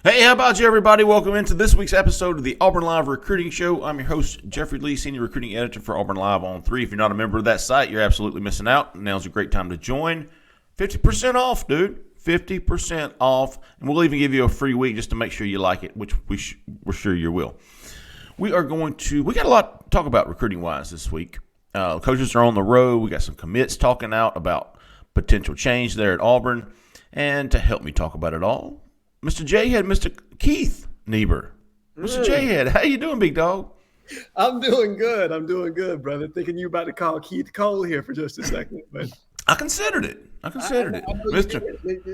Hey, how about you, everybody? Welcome into this week's episode of the Auburn Live Recruiting Show. I'm your host, Jeffrey Lee, Senior Recruiting Editor for Auburn Live on 3. If you're not a member of that site, you're absolutely missing out. Now's a great time to join. 50% off, dude. 50% off. And we'll even give you a free week just to make sure you like it, which we're sure you will. We got a lot to talk about recruiting-wise this week. Coaches are on the road. We got some commits talking out about potential change there at Auburn. And to help me talk about it all, Mr. Jhead, Mr. Keith Niebuhr. Mr. Jhead, how you doing, big dog? I'm doing good, brother. Thinking you about to call Keith Cole here for just a second, but I considered it. Mr.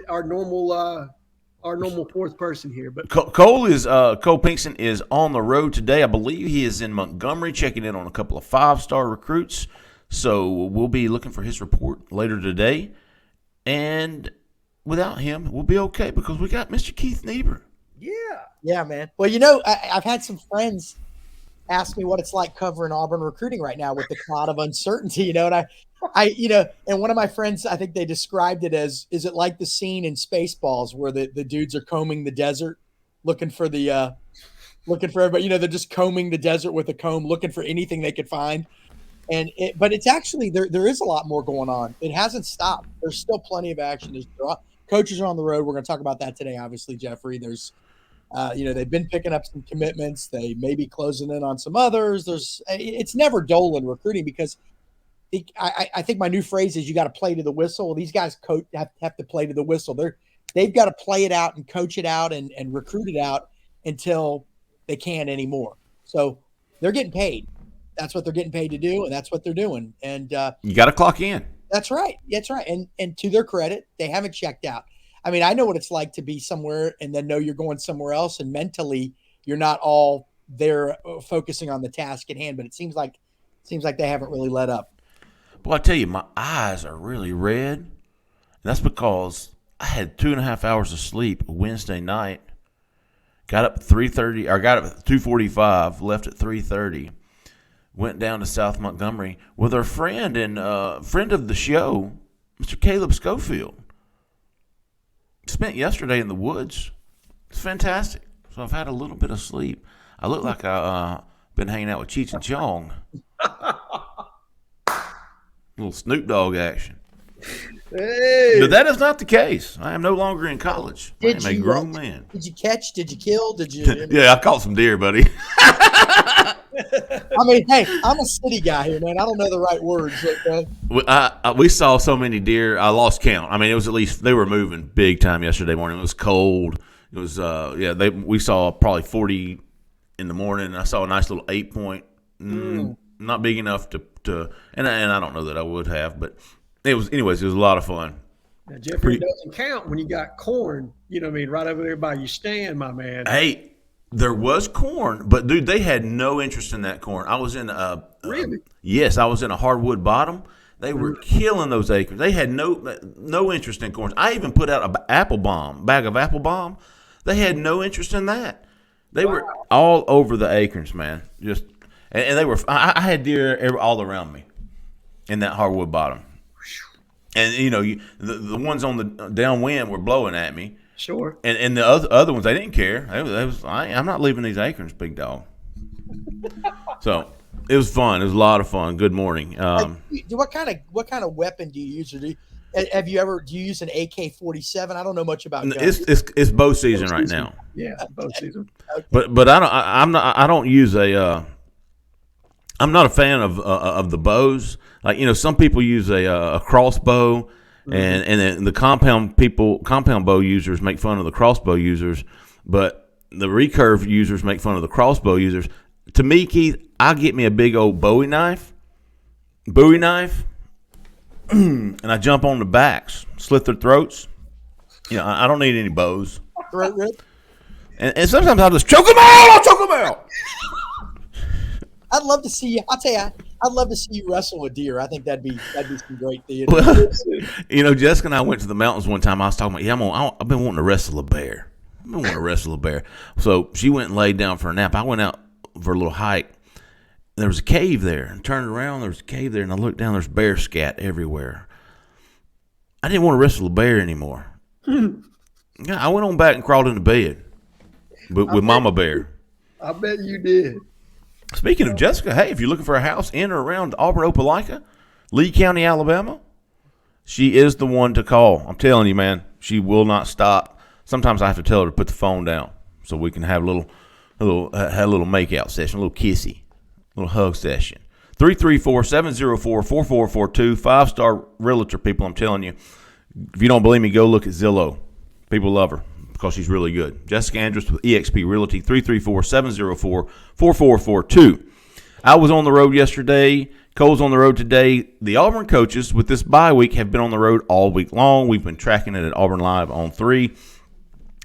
Our normal fourth person here, but Cole Pinkston is on the road today. I believe he is in Montgomery, checking in on a couple of 5-star recruits. So we'll be looking for his report later today, and without him, we'll be okay because we got Mr. Keith Niebuhr. Yeah, man. Well, I've had some friends ask me what it's like covering Auburn recruiting right now with the cloud of uncertainty, and and one of my friends, I think they described it as, is it like the scene in Spaceballs where the dudes are combing the desert looking for everybody, they're just combing the desert with a comb, looking for anything they could find. But it's actually, there is a lot more going on. It hasn't stopped. There's still plenty of action. Coaches are on the road. We're going to talk about that today, obviously, Jeffrey. There's, they've been picking up some commitments. They may be closing in on some others. It's never dull in recruiting because I think my new phrase is you got to play to the whistle. Well, these guys have to play to the whistle. They've got to play it out and coach it out and recruit it out until they can't anymore. So they're getting paid. That's what they're getting paid to do, and that's what they're doing. And you got to clock in. That's right. And to their credit, they haven't checked out. I mean, I know what it's like to be somewhere and then know you're going somewhere else, and mentally you're not all there focusing on the task at hand. But it seems like they haven't really let up. Well, I tell you, my eyes are really red. And that's because I had 2.5 hours of sleep Wednesday night. Got up at 3:30, or got up at 2:45, left at 3:30. Went down to South Montgomery with our friend and friend of the show, Mr. Caleb Schofield. Spent yesterday in the woods. It's fantastic. So I've had a little bit of sleep. I look like I've been hanging out with Cheech and Chong. Little Snoop Dogg action. hey, But that is not the case. I am no longer in college. I am a grown man. Did you catch? Did you kill? Did you? Yeah, I caught some deer, buddy. I mean, hey, I'm a city guy here, man. I don't know the right words. We saw so many deer, I lost count. I mean, it was at least, they were moving big time yesterday morning. It was cold. It was, we saw probably 40 in the morning. I saw a nice little 8-point, not big enough to and I don't know that I would have, but it was a lot of fun. now, Jeffrey, it doesn't count when you got corn. You know what I mean? Right over there by your stand, my man. Hey, there was corn, but dude, they had no interest in that corn. I was in Really? Yes, I was in a hardwood bottom. They were killing those acres. They had no interest in corn. I even put out a bag of apple bomb. They had no interest in that. They were all over the acres, man. Just and they were. I had deer all around me in that hardwood bottom, and the ones on the downwind were blowing at me. Sure. And the other ones, they didn't care. I'm not leaving these acres, big dog. So it was fun. It was a lot of fun. Good morning. What kind of weapon do you use? Or do you use an AK-47? I don't know much about guns. It's bow season right now. Yeah, both season. But I don't use a. I'm not a fan of the bows. Like some people use a crossbow. And then the compound bow users make fun of the crossbow users, but the recurve users make fun of the crossbow users. To me, Keith, I get me a big old Bowie knife, and I jump on the backs, slit their throats. I don't need any bows. Throat rip? And sometimes I'll just choke them out. I'd love to see you. I'll tell you, I'd love to see you wrestle a deer. I think that'd be some great theater. Well, Jessica and I went to the mountains one time. I was talking about, I've been wanting to wrestle a bear. So she went and laid down for a nap. I went out for a little hike. There was a cave there, and turned around. There was a cave there, and I looked down. There's bear scat everywhere. I didn't want to wrestle a bear anymore. Yeah, I went on back and crawled into bed. with Mama Bear. I bet you did. Speaking of Jessica, hey, if you're looking for a house in or around Auburn, Opelika, Lee County, Alabama, she is the one to call. I'm telling you, man, she will not stop. Sometimes I have to tell her to put the phone down so we can have a little makeout session, a little kissy, a little hug session. 334-704-4442, 5-star realtor, people, I'm telling you. If you don't believe me, go look at Zillow. People love her because she's really good. Jessica Andrus with eXp Realty, 334-704-4442. I was on the road yesterday. Cole's on the road today. The Auburn coaches with this bye week have been on the road all week long. We've been tracking it at Auburn Live on 3.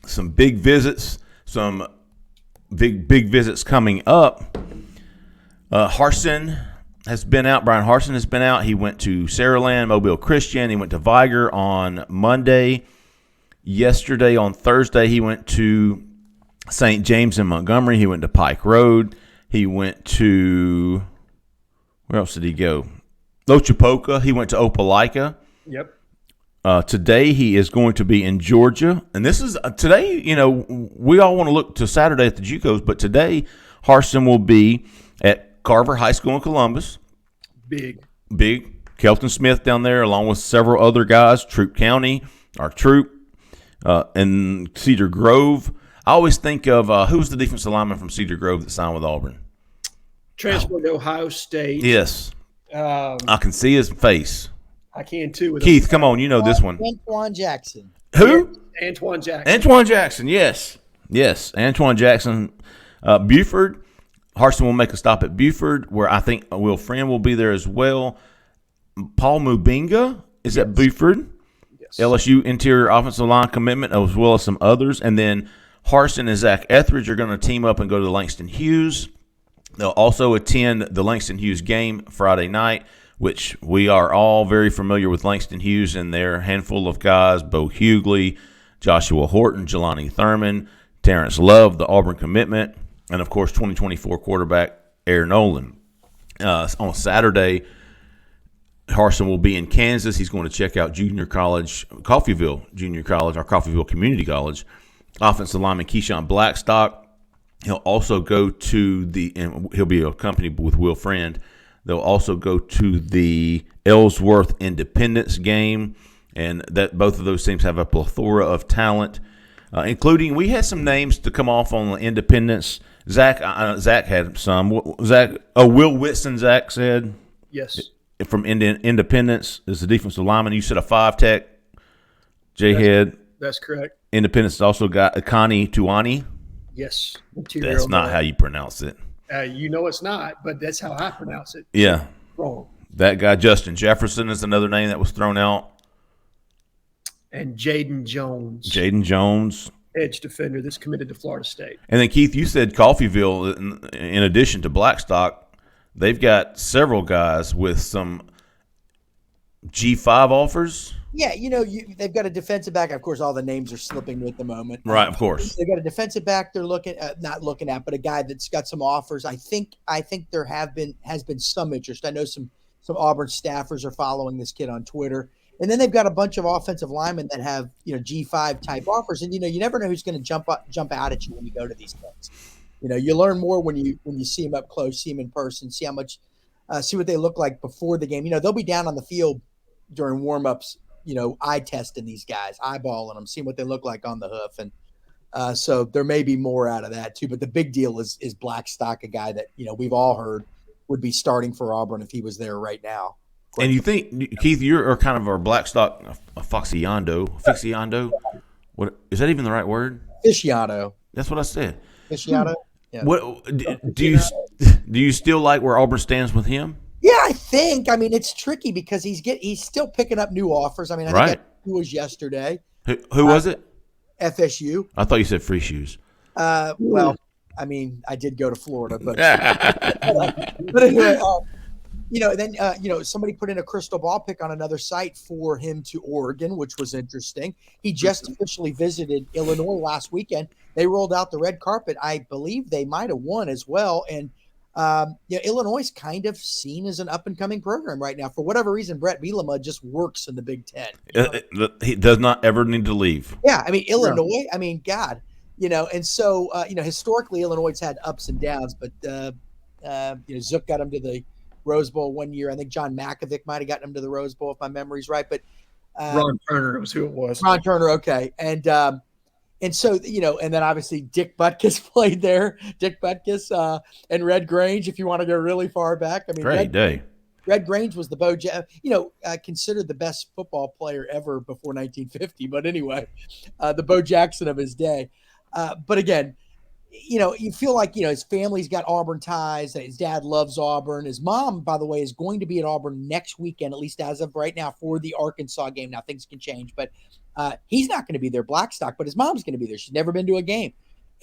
Some big visits, some big visits coming up. Harsin has been out. Brian Harsin has been out. He went to Saraland, Mobile Christian. He went to Viger on Monday. Yesterday, on Thursday, he went to St. James in Montgomery. He went to Pike Road. He went to, where else did he go? Lochapoka. He went to Opelika. Yep. Today, he is going to be in Georgia. And this is, today, we all want to look to Saturday at the JUCOs, but today, Harsin will be at Carver High School in Columbus. Big. Kelton Smith down there, along with several other guys. Troup County, our Troup. And Cedar Grove. I always think of who's the defensive lineman from Cedar Grove that signed with Auburn? Transferred to Ohio State. Yes. I can see his face. I can too. Keith, come on. You know this one. Antoine Jackson. Who? Antoine Jackson. Antoine Jackson, yes. Antoine Jackson. Buford. Harsin will make a stop at Buford, where I think Will Friend will be there as well. Paul Mubinga is at Buford. LSU interior offensive line commitment, as well as some others. And then Harsin and Zach Etheridge are going to team up and go to Langston Hughes. They'll also attend the Langston Hughes game Friday night, which we are all very familiar with Langston Hughes and their handful of guys, Bo Hughley, Joshua Horton, Jelani Thurman, Terrence Love, the Auburn commitment, and, of course, 2024 quarterback Aaron Nolan. On Saturday, Harsin will be in Kansas. He's going to check out Coffeyville Junior College, or Coffeyville Community College. Offensive lineman Keyshawn Blackstock. He'll also go to and he'll be accompanied with Will Friend. They'll also go to the Ellsworth Independence game, and that both of those teams have a plethora of talent, including we had some names to come off on the Independence. Zach had some. Will Whitson, Zach said. Yes. From Independence is the defensive lineman. You said a 5-tech, Jhead. That's correct. Independence also got Akani Tuani. Yes. That's not how you pronounce it. You know it's not, but that's how I pronounce it. Yeah. Wrong. That guy, Justin Jefferson, is another name that was thrown out. And Jaden Jones. Edge defender that's committed to Florida State. And then, Keith, you said Coffeyville, in addition to Blackstock, they've got several guys with some G5 offers. Yeah, they've got a defensive back. Of course, all the names are slipping me at the moment. Right, of course. They've got a defensive back they're not looking at, but a guy that's got some offers. I think there has been some interest. I know some Auburn staffers are following this kid on Twitter. And then they've got a bunch of offensive linemen that have, G5 type offers. And, you never know who's going to jump out at you when you go to these things. You learn more when you see them up close, see them in person, see how much, see what they look like before the game. They'll be down on the field during warm-ups, eye testing these guys, eyeballing them, seeing what they look like on the hoof. And so there may be more out of that too. But the big deal is Blackstock, a guy that, we've all heard would be starting for Auburn if he was there right now. And you think, Keith, you're kind of our Blackstock aficionado. What is that even the right word? Aficionado. That's what I said. Aficionado. Yeah. What do you still like where Auburn stands with him? Yeah, I think. I mean, it's tricky because he's still picking up new offers. I mean, I think it was yesterday. Who was it? FSU. I thought you said Free Shoes. Well, I mean, I did go to Florida, but but anyway, then somebody put in a crystal ball pick on another site for him to Oregon, which was interesting. He just officially visited Illinois last weekend. They rolled out the red carpet. I believe they might have won as well. And Illinois is kind of seen as an up-and-coming program right now. For whatever reason, Brett Bielema just works in the Big Ten. He does not ever need to leave. Yeah, I mean, Illinois, I mean, God, And so, historically, Illinois' had ups and downs, but, Zook got him to the Rose Bowl one year. I think John Makovic might have gotten him to the Rose Bowl, if my memory's right. But Ron Turner was who it was. Ron Turner, okay. And so, and then obviously Dick Butkus played there. Dick Butkus and Red Grange, if you want to go really far back. I mean, great day. Red Grange was the considered the best football player ever before 1950. But anyway, the Bo Jackson of his day. But again, you feel like, his family's got Auburn ties. His dad loves Auburn. His mom, by the way, is going to be at Auburn next weekend, at least as of right now, for the Arkansas game. Now, things can change, but he's not going to be there, Blackstock, but his mom's going to be there. She's never been to a game.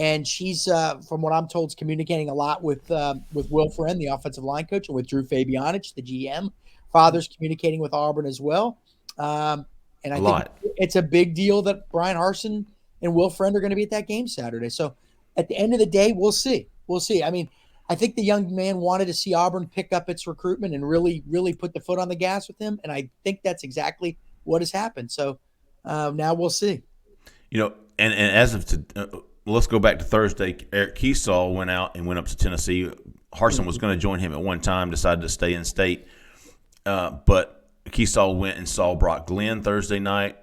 And she's, from what I'm told, is communicating a lot with Will Friend, the offensive line coach, and with Drew Fabianich, the GM. Father's communicating with Auburn as well. And I think it's a big deal that Brian Harsin and Will Friend are going to be at that game Saturday. So at the end of the day, we'll see. We'll see. I mean, I think the young man wanted to see Auburn pick up its recruitment and really, really put the foot on the gas with him. And I think that's exactly what has happened. So now we'll see. And as of let's go back to Thursday. Eric Keesall went out and went up to Tennessee. Harsin was going to join him at one time, decided to stay in state. But Keesall went and saw Brock Glenn Thursday night.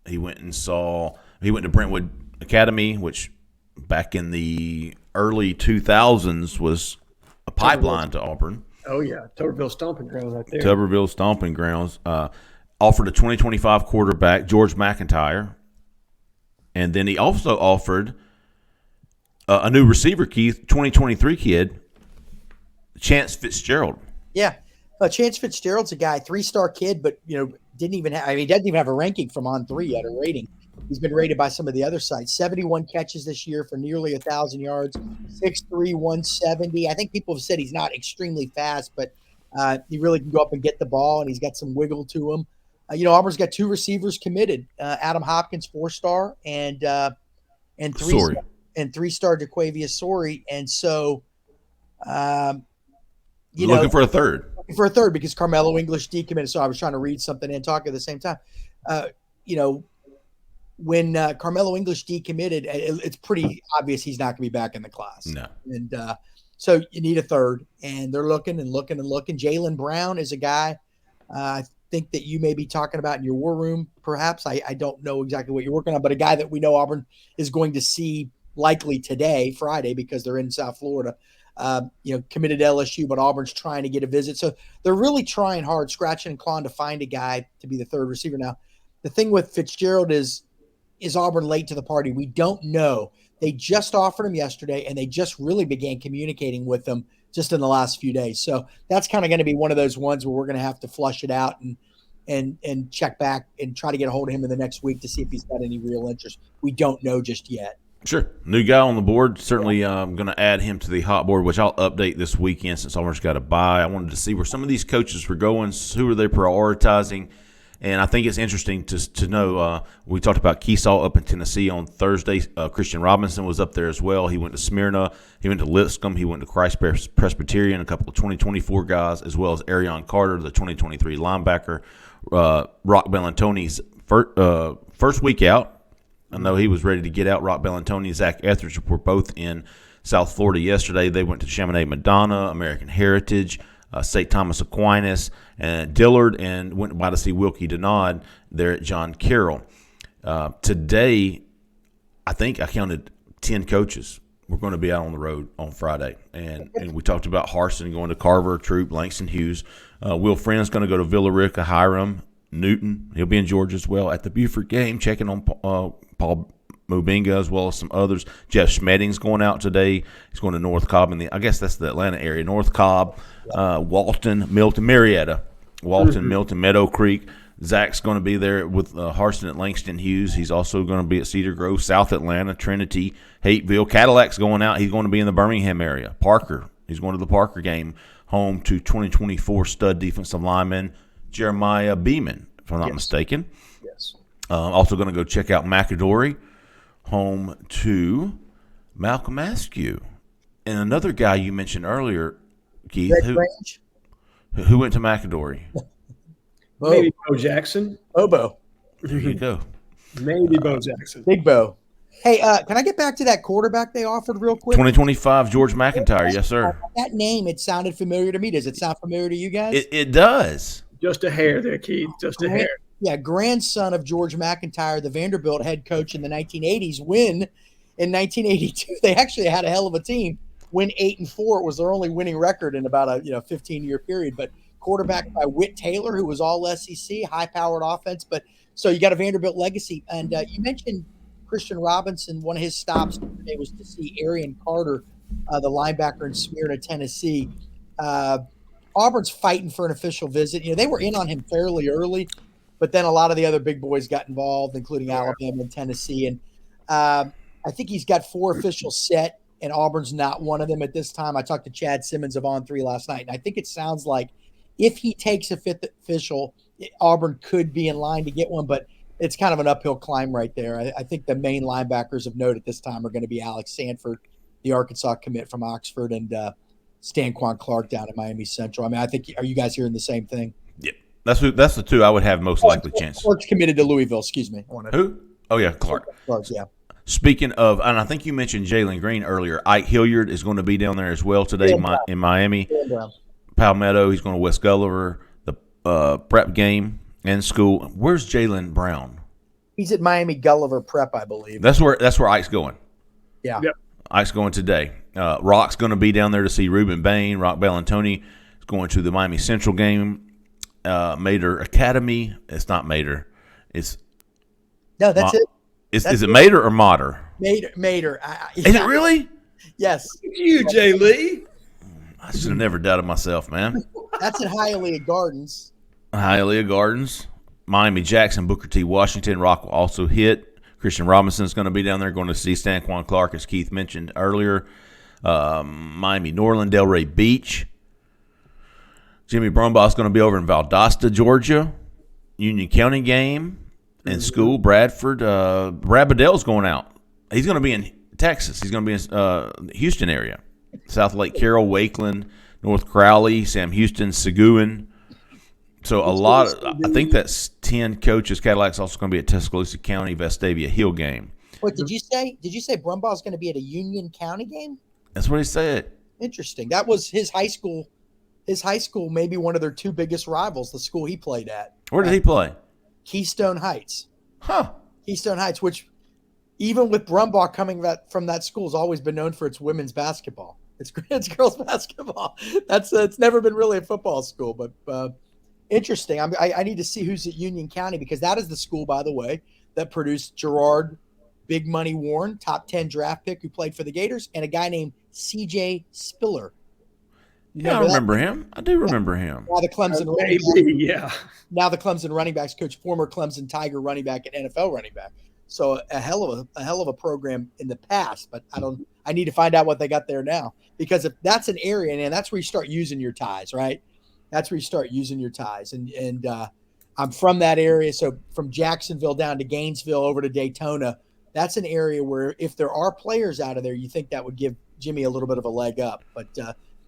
He went to Brentwood Academy, which back in the early 2000s was a pipeline to Auburn. Oh, yeah. Tuberville Stomping Grounds right there. Tuberville Stomping Grounds. Offered a 2025 quarterback, George Mcintyre. And then he also offered a new receiver, Keith, 2023 kid, Chance Fitzgerald. Yeah. Chance Fitzgerald's a guy, 3-star kid, but, he doesn't even have a ranking from On3 yet, a rating. He's been rated by some of the other sites. 71 catches this year for nearly 1,000 yards, 6'3", 170. I think people have said he's not extremely fast, but he really can go up and get the ball, and he's got some wiggle to him. Auburn's got 2 receivers committed: Adam Hopkins, 4-star, and 3-star Jaquavius Sorey. And so, looking for a third. For a third, because Carmelo English decommitted. So I was trying to read something and talk at the same time. When Carmelo English decommitted, it's pretty obvious he's not going to be back in the class. No. And so you need a third, and they're looking and looking and looking. Jalen Brown is a guy I think that you may be talking about in your war room, perhaps. I don't know exactly what you're working on, but a guy that we know Auburn is going to see likely today, Friday, because they're in South Florida. Committed to LSU, but Auburn's trying to get a visit. So they're really trying hard, scratching and clawing to find a guy to be the third receiver. Now, the thing with Fitzgerald is Auburn late to the party? We don't know. They just offered him yesterday, and they just really began communicating with him just in the last few days. So that's kind of going to be one of those ones where we're going to have to flush it out and check back and try to get a hold of him in the next week to see if he's got any real interest. We don't know just yet. Sure. New guy on the board. Certainly I'm going to add him to the hot board, which I'll update this weekend since Auburn's got a bye. I wanted to see where some of these coaches were going, who are they prioritizing. And I think it's interesting to know, we talked about Keesall up in Tennessee on Thursday. Christian Robinson was up there as well. He went to Smyrna. He went to Lipscomb. He went to Christ Presbyterian, a couple of 2024 guys, as well as Arion Carter, the 2023 linebacker. Rock Bellantoni's first week out. I know he was ready to get out. Rock Bellantoni and Zach Etheridge were both in South Florida yesterday. They went to Chaminade Madonna, American Heritage, St. Thomas Aquinas, and Dillard, and went by to see Wilkie Denard there at John Carroll. Today, I think I counted 10 coaches. We're going to be out on the road on Friday. And we talked about Harsin going to Carver, Troop, Langston Hughes. Will Friend's going to go to Villa Rica, Hiram, Newton. He'll be in Georgia as well. At the Buford game, checking on Paul Mubinga as well as some others. Jeff Schmedding's going out today. He's going to North Cobb. I guess that's the Atlanta area. North Cobb, Walton, Milton, Marietta. Walton, Milton, Meadow Creek. Zach's going to be there with Harsin at Langston Hughes. He's also going to be at Cedar Grove, South Atlanta, Trinity, Hateville. Cadillac's going out. He's going to be in the Birmingham area. Parker, he's going to the Parker game, home to 2024 stud defensive lineman Jeremiah Beeman, if I'm not mistaken. Yes. Also going to go check out McAdory, home to Malcolm Askew. And another guy you mentioned earlier, Keith, who went to McAdory. Maybe Bo Jackson. Bobo. There you go. Maybe Bo Jackson. Big Bo. Hey, can I get back to that quarterback they offered real quick? 2025 George Mcintyre, yes, sir. That name, it sounded familiar to me. Does it sound familiar to you guys? It does. Just a hair there, Keith. Just a hair. Yeah, grandson of George Mcintyre, the Vanderbilt head coach in the 1980s. Win in 1982, they actually had a hell of a team. Win 8-4. It was their only winning record in about a 15-year period. But quarterback by Whit Taylor, who was all SEC, high-powered offense. But so you got a Vanderbilt legacy. And you mentioned Christian Robinson. One of his stops today was to see Arian Carter, the linebacker in Smyrna, Tennessee. Auburn's fighting for an official visit. They were in on him fairly early, but then a lot of the other big boys got involved, including Alabama and Tennessee. And I think he's got 4 officials set, and Auburn's not one of them at this time. I talked to Chad Simmons of On3 last night, and I think it sounds like if he takes a 5th official, Auburn could be in line to get one, but it's kind of an uphill climb right there. I think the main linebackers of note at this time are going to be Alex Sanford, the Arkansas commit from Oxford, and Stanquan Clark down at Miami Central. I mean, I think, are you guys hearing the same thing? Yeah, that's the 2 I would have most likely chance. Clark's committed to Louisville. Excuse me. Who? Oh yeah, Clark. Clark's, yeah. Speaking of, and I think you mentioned Jalen Green earlier. Ike Hilliard is going to be down there as well today in Miami. Palmetto, he's going to West Gulliver, the prep game and school. Where's Jalen Brown? He's at Miami Gulliver Prep, I believe. That's where Ike's going. Yeah. Yep. Ike's going today. Rock's going to be down there to see Ruben Bain. Rock Bellantoni is going to the Miami Central game. Mater Academy. It's not Mater. It's no, that's it. Is it Mater or Mater? Mater. Is it really? Yes. You, Jay Lee. I should have never doubted myself, man. That's at Hialeah Gardens. Hialeah Gardens. Miami Jackson, Booker T. Washington. Rock will also hit. Christian Robinson is going to be down there going to see Stanquan Clark, as Keith mentioned earlier. Miami Norland, Delray Beach. Jimmy Brumbaugh is going to be over in Valdosta, Georgia. Union County game and school. Bradford. Brad Bedell's going out. He's going to be in Texas. He's going to be in the Houston area. South Lake Carroll, Wakeland, North Crowley, Sam Houston, Seguin. So I think that's 10 coaches. Cadillac's also going to be at Tuscaloosa County, Vestavia Hill game. What did you say? Did you say Brumbaugh's going to be at a Union County game? That's what he said. Interesting. That was his high school. His high school, maybe one of their 2 biggest rivals, the school he played at. Where did he play? Keystone Heights. Huh. Keystone Heights, which even with Brumbaugh coming from that school, has always been known for its women's basketball. It's girls basketball. It's never been really a football school, but interesting. I need to see who's at Union County, because that is the school, by the way, that produced Gerard Big Money Warren, top 10 draft pick who played for the Gators, and a guy named C.J. Spiller. I remember him. I do remember him. Now the Clemson Now the Clemson running backs coach, former Clemson Tiger running back and NFL running back. So a hell of a program in the past, but I need to find out what they got there now, because if that's an area, and that's where you start using your ties, right? That's where you start using your ties. And I'm from that area. So from Jacksonville down to Gainesville over to Daytona, that's an area where if there are players out of there, you think that would give Jimmy a little bit of a leg up. But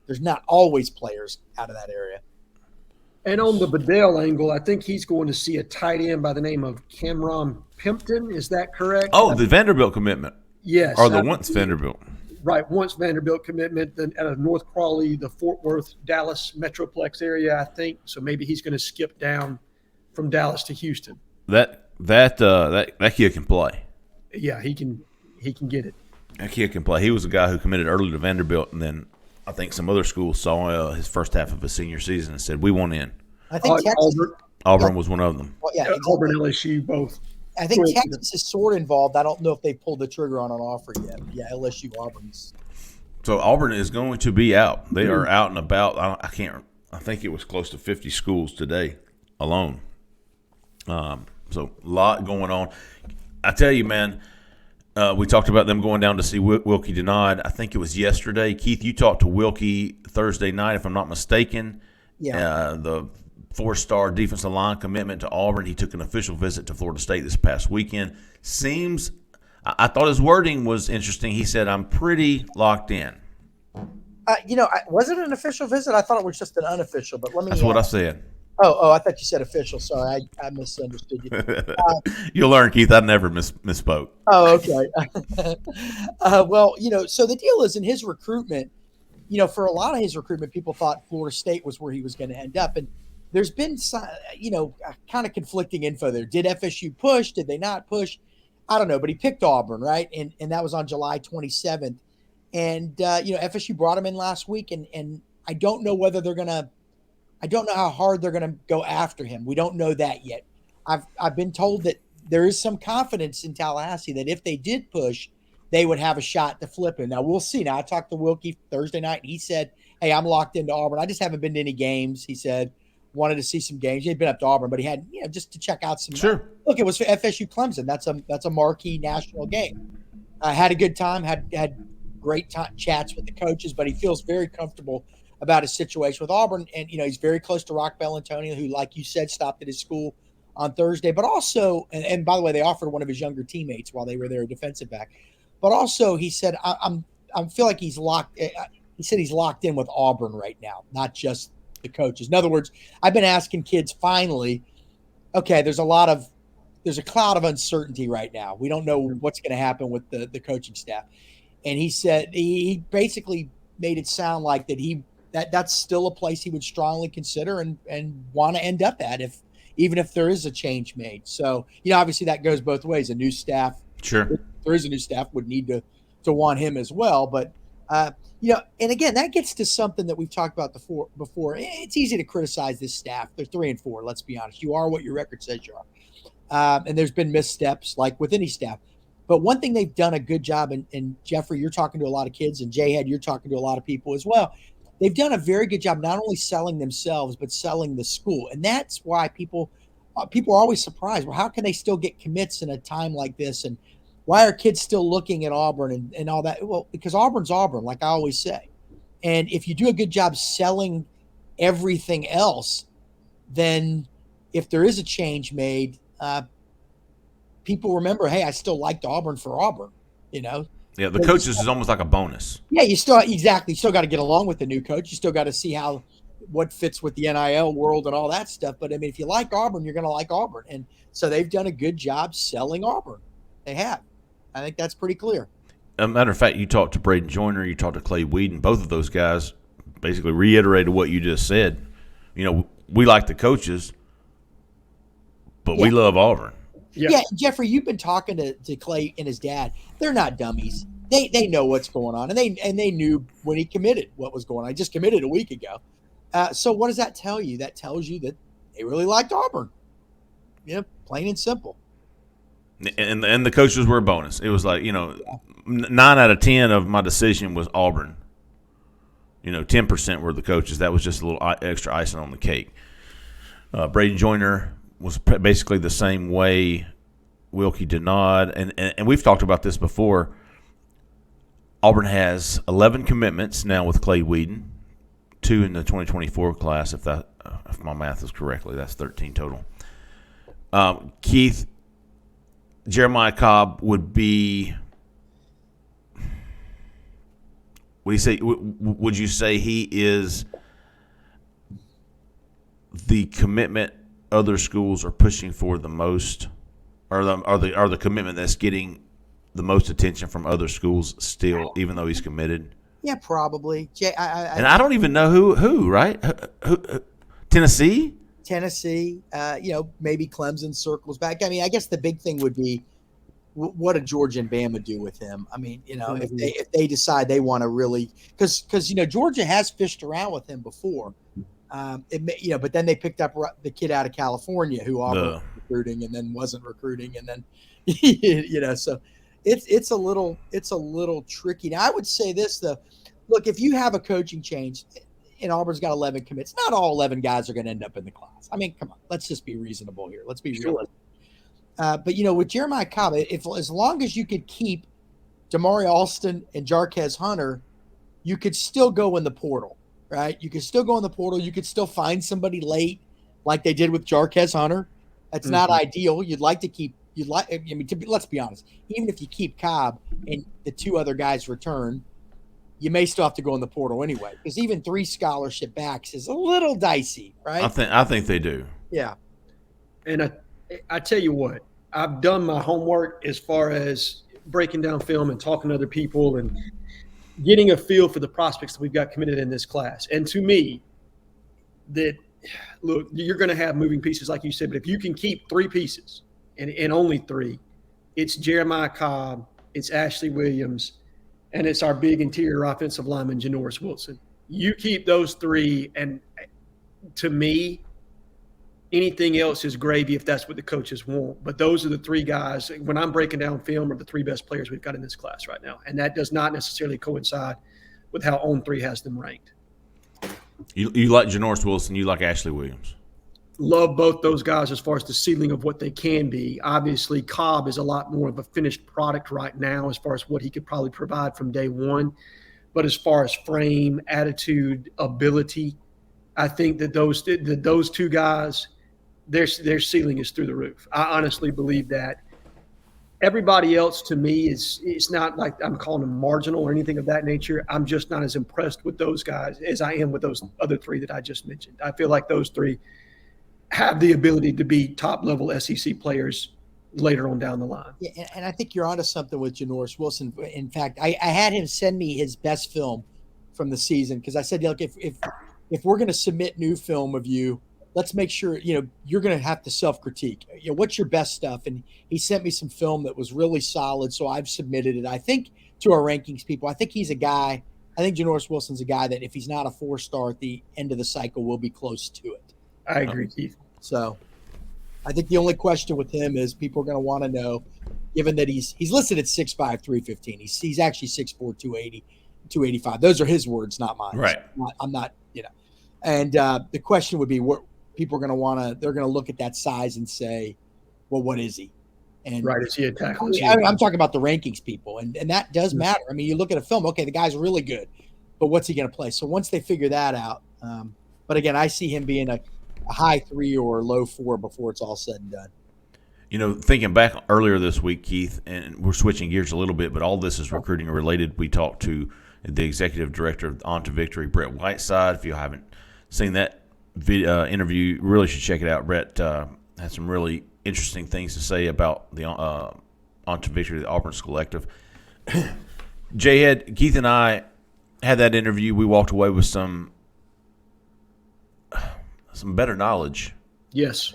there's not always players out of that area. And on the Bedell angle, I think he's going to see a tight end by the name of Cameron Pimpton. Is that correct? Oh, the Vanderbilt commitment. Yes. Or the once Vanderbilt. Right, once Vanderbilt commitment, then out of North Crawley, the Fort Worth, Dallas Metroplex area, I think. So maybe he's going to skip down from Dallas to Houston. That kid can play. Yeah, he can get it. That kid can play. He was a guy who committed early to Vanderbilt, and then I think some other schools saw his first half of his senior season and said, "We want in." I think Auburn was one of them. Well, yeah, Auburn, LSU, both. I think Texas is sort of involved. I don't know if they pulled the trigger on an offer yet. Yeah, LSU, Auburn's. So Auburn is going to be out. They are out and about. I think it was close to 50 schools today alone. So a lot going on. I tell you, man, we talked about them going down to see Wilkie denied. I think it was yesterday. Keith, you talked to Wilkie Thursday night, if I'm not mistaken. Yeah. The 4-star defensive line commitment to Auburn. He took an official visit to Florida State this past weekend. I thought his wording was interesting. He said, "I'm pretty locked in." Was it an official visit? I thought it was just an unofficial, but let me. That's what I said. Oh, I thought you said official. Sorry, I misunderstood you. You'll learn, Keith. I never misspoke. Oh, okay. Well, so the deal is in his recruitment, for a lot of his recruitment, people thought Florida State was where he was going to end up. And there's been, kind of conflicting info there. Did FSU push? Did they not push? I don't know, but he picked Auburn, right? And that was on July 27th. And, FSU brought him in last week. And I don't know whether I don't know how hard they're going to go after him. We don't know that yet. I've been told that there is some confidence in Tallahassee that if they did push, they would have a shot to flip him. Now, we'll see. Now, I talked to Wilkie Thursday night, and he said, hey, I'm locked into Auburn. I just haven't been to any games. He said, wanted to see some games. He had been up to Auburn, but he had, just to check out some. Sure. Look, it was for FSU Clemson. That's a marquee national game. Had a good time, had great chats with the coaches, but he feels very comfortable about his situation with Auburn. And, he's very close to Rock Bellantonio, who, like you said, stopped at his school on Thursday. But also, and by the way, they offered one of his younger teammates while they were there, a defensive back. But also, he said, I feel like he's locked. He said he's locked in with Auburn right now, not just the coaches. In other words, I've been asking kids finally, okay, there's a cloud of uncertainty right now. We don't know what's going to happen with the coaching staff. And he said he basically made it sound like that's still a place he would strongly consider and want to end up at even if there is a change made. So, obviously that goes both ways. A new staff, Sure. if there is a new staff, would need to want him as well. But, and again, that gets to something that we've talked about before. It's easy to criticize this staff. They're 3-4. Let's be honest. You are what your record says you are. And there's been missteps like with any staff. But one thing they've done a good job, and Jeffrey, you're talking to a lot of kids, and Jhead, you're talking to a lot of people as well. They've done a very good job not only selling themselves, but selling the school. And that's why people are always surprised. Well, how can they still get commits in a time like this? And why are kids still looking at Auburn and all that? Well, because Auburn's Auburn, like I always say. And if you do a good job selling everything else, then if there is a change made, people remember, hey, I still liked Auburn for Auburn, Yeah, the coaches is almost like a bonus. Yeah, you still got to get along with the new coach. You still got to see what fits with the NIL world and all that stuff. But I mean, if you like Auburn, you're going to like Auburn. And so they've done a good job selling Auburn. They have. I think that's pretty clear. As a matter of fact, you talked to Braden Joyner, you talked to Clay Whedon. Both of those guys basically reiterated what you just said. We like the coaches, but we love Auburn. Yeah, Jeffrey, you've been talking to Clay and his dad. They're not dummies. They know what's going on, and they knew when he committed what was going on. He just committed a week ago. So what does that tell you? That tells you that they really liked Auburn. Plain and simple. And the coaches were a bonus. It was like 9 out of 10 of my decision was Auburn. 10% were the coaches. That was just a little extra icing on the cake. Braden Joyner was basically the same way. Wilkie Denard, and we've talked about this before. Auburn has 11 commitments now with Clay Whedon, 2 in the 2024 class. If my math is correctly, that's 13 total. Keith, Jeremiah Cobb would be. Would you say he is the commitment other schools are pushing for the most, or the commitment that's getting the most attention from other schools still, even though he's committed? Yeah, probably. I don't even know who right? Who, Tennessee? Maybe Clemson circles back. I mean, I guess the big thing would be what did Georgia and Bama do with him? I mean, if they decide they want to really, because Georgia has fished around with him before. But then they picked up the kid out of California who Auburn was recruiting and then wasn't recruiting, and then so it's a little tricky. Now I would say this though, look, if you have a coaching change and Auburn's got 11 commits, not all 11 guys are going to end up in the class. I mean, come on, let's just be reasonable here. Let's be realistic. But with Jeremiah Cobb, as long as you could keep Damari Alston and Jarquez Hunter, you could still go in the portal. Right? You could still go in the portal. You could still find somebody late like they did with Jarquez Hunter. That's not ideal. Let's be honest. Even if you keep Cobb and the 2 other guys return, you may still have to go in the portal anyway, because even 3 scholarship backs is a little dicey, right? I think they do. Yeah. And I tell you what, I've done my homework as far as breaking down film and talking to other people and getting a feel for the prospects that we've got committed in this class. And to me, look, you're going to have moving pieces, like you said, but if you can keep 3 pieces and only 3, it's Jeremiah Cobb, it's Ashley Williams, and it's our big interior offensive lineman, Janoris Wilson. You keep those 3, and to me, anything else is gravy if that's what the coaches want. But those are the 3 guys, when I'm breaking down film, are the 3 best players we've got in this class right now. And that does not necessarily coincide with how On3 has them ranked. You like Janoris Wilson, you like Ashley Williams. Love both those guys as far as the ceiling of what they can be. Obviously, Cobb is a lot more of a finished product right now as far as what he could probably provide from day one. But as far as frame, attitude, ability, I think that those 2 guys, their ceiling is through the roof. I honestly believe that. Everybody else, to me, it's not like I'm calling them marginal or anything of that nature. I'm just not as impressed with those guys as I am with those other 3 that I just mentioned. I feel like those 3 have the ability to be top-level SEC players later on down the line. Yeah, and I think you're onto something with Janoris Wilson. In fact, I had him send me his best film from the season because I said, look, if we're going to submit new film of you, let's make sure, you're going to have to self-critique. What's your best stuff? And he sent me some film that was really solid, so I've submitted it. I think to our rankings people, I think he's a guy – I think Janoris Wilson's a guy that if he's not a 4-star at the end of the cycle, will be close to it. I agree, Keith. So I think the only question with him is people are going to want to know, given that he's listed at 6'5", 315. He's actually 6'4", 280, 285. Those are his words, not mine. Right. So I'm not. And the question would be what people are going to want to – they're going to look at that size and say, well, what is he? And right, is he a tackle? I'm talking about the rankings people, and that does matter. I mean, you look at a film, okay, the guy's really good, but what's he going to play? So once they figure that out, but again, I see him being a high 3 or low 4 before it's all said and done. Thinking back earlier this week, Keith, and we're switching gears a little bit, but all this is recruiting related. We talked to the executive director of On to Victory, Brett Whiteside. If you haven't seen that interview, you really should check it out. Brett had some really interesting things to say about the On to Victory, the Auburn Collective. Jhead, Keith and I had that interview. We walked away with some better knowledge. Yes.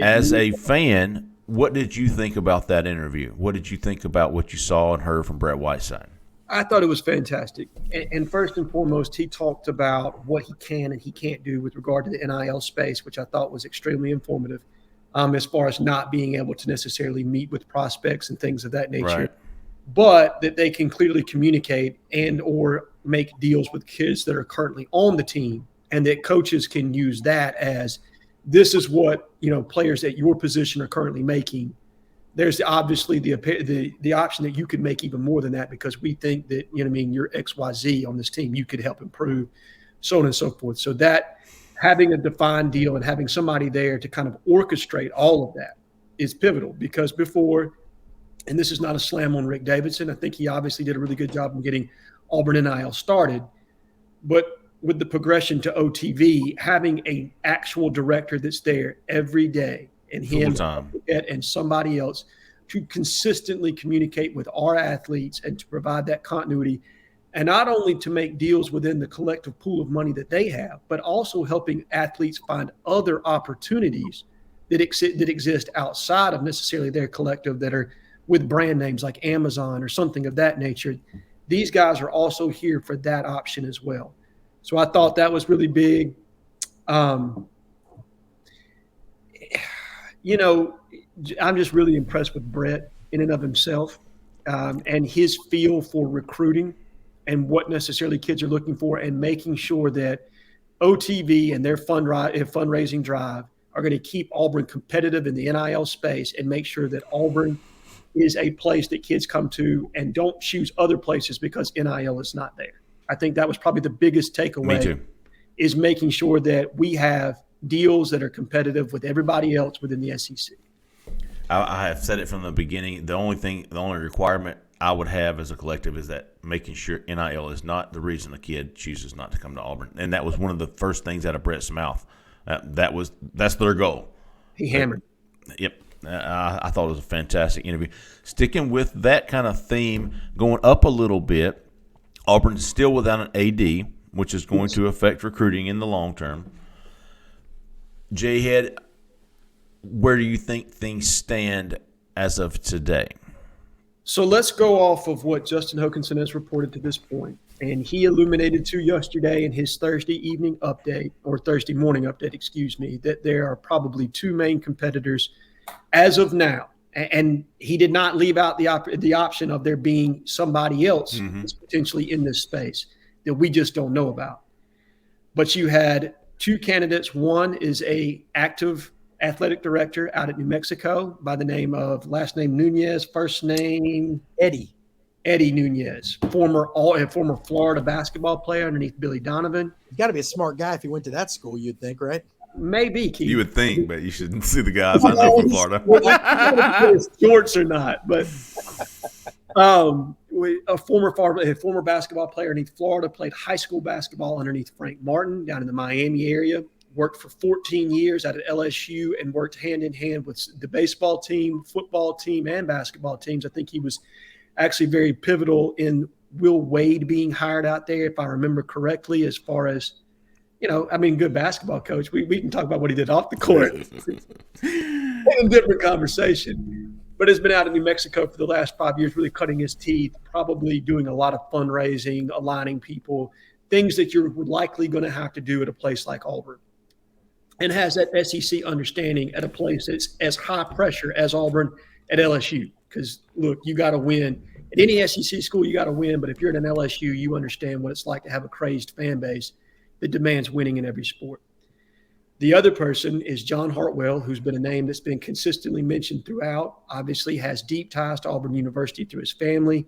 As a fan, what did you think about that interview? What did you think about what you saw and heard from Brett Whiteside? I thought it was fantastic. And first and foremost, he talked about what he can and he can't do with regard to the NIL space, which I thought was extremely informative as far as not being able to necessarily meet with prospects and things of that nature. Right. But that they can clearly communicate and or make deals with kids that are currently on the team, and that coaches can use that as this is what players at your position are currently making. There's obviously the option that you could make even more than that because we think that you're XYZ on this team, you could help improve, so on and so forth. So that having a defined deal and having somebody there to kind of orchestrate all of that is pivotal because before, and this is not a slam on Rick Davidson, I think he obviously did a really good job in getting Auburn NIL started, but with the progression to OTV, having an actual director that's there every day and him and somebody else to consistently communicate with our athletes and to provide that continuity, and not only to make deals within the collective pool of money that they have, but also helping athletes find other opportunities that exist outside of necessarily their collective that are with brand names like Amazon or something of that nature. These guys are also here for that option as well. So I thought that was really big. I'm just really impressed with Brett in and of himself and his feel for recruiting and what necessarily kids are looking for and making sure that OTV and their fundraising drive are going to keep Auburn competitive in the NIL space and make sure that Auburn is a place that kids come to and don't choose other places because NIL is not there. I think that was probably the biggest takeaway. Me too. Is making sure that we have deals that are competitive with everybody else within the SEC. I have said it from the beginning. The only requirement I would have as a collective is that making sure NIL is not the reason a kid chooses not to come to Auburn. And that was one of the first things out of Brett's mouth. That's their goal. He hammered. Yep. I thought it was a fantastic interview. Sticking with that kind of theme, going up a little bit, Auburn's still without an AD, which is going to affect recruiting in the long term. Jhead, where do you think things stand as of today? So let's go off of what Justin Hokanson has reported to this point. And he illuminated to yesterday in his Thursday morning update, that there are probably two main competitors as of now. And he did not leave out the option of there being somebody else that's potentially in this space that we just don't know about. But you had two candidates. One is a active athletic director out at New Mexico by the name of last name Nunez, first name Eddie Nunez, former Florida basketball player underneath Billy Donovan. He's got to be a smart guy if he went to that school, you'd think, right? Maybe, Keith. You would think, but you shouldn't see the guys I know from Florida. Shorts or not, but a former basketball player underneath Florida, played high school basketball underneath Frank Martin down in the Miami area, worked for 14 years out at LSU and worked hand in hand with the baseball team, football team, and basketball teams. I think he was actually very pivotal in Will Wade being hired out there, if I remember correctly, as far as, good basketball coach. We can talk about what he did off the court. A different conversation. But has been out in New Mexico for the last 5 years, really cutting his teeth, probably doing a lot of fundraising, aligning people, things that you're likely going to have to do at a place like Auburn. And has that SEC understanding at a place that's as high pressure as Auburn at LSU. Because, look, you got to win. At any SEC school, you got to win. But if you're at an LSU, you understand what it's like to have a crazed fan base that demands winning in every sport. The other person is John Hartwell, who's been a name that's been consistently mentioned throughout, obviously has deep ties to Auburn University through his family,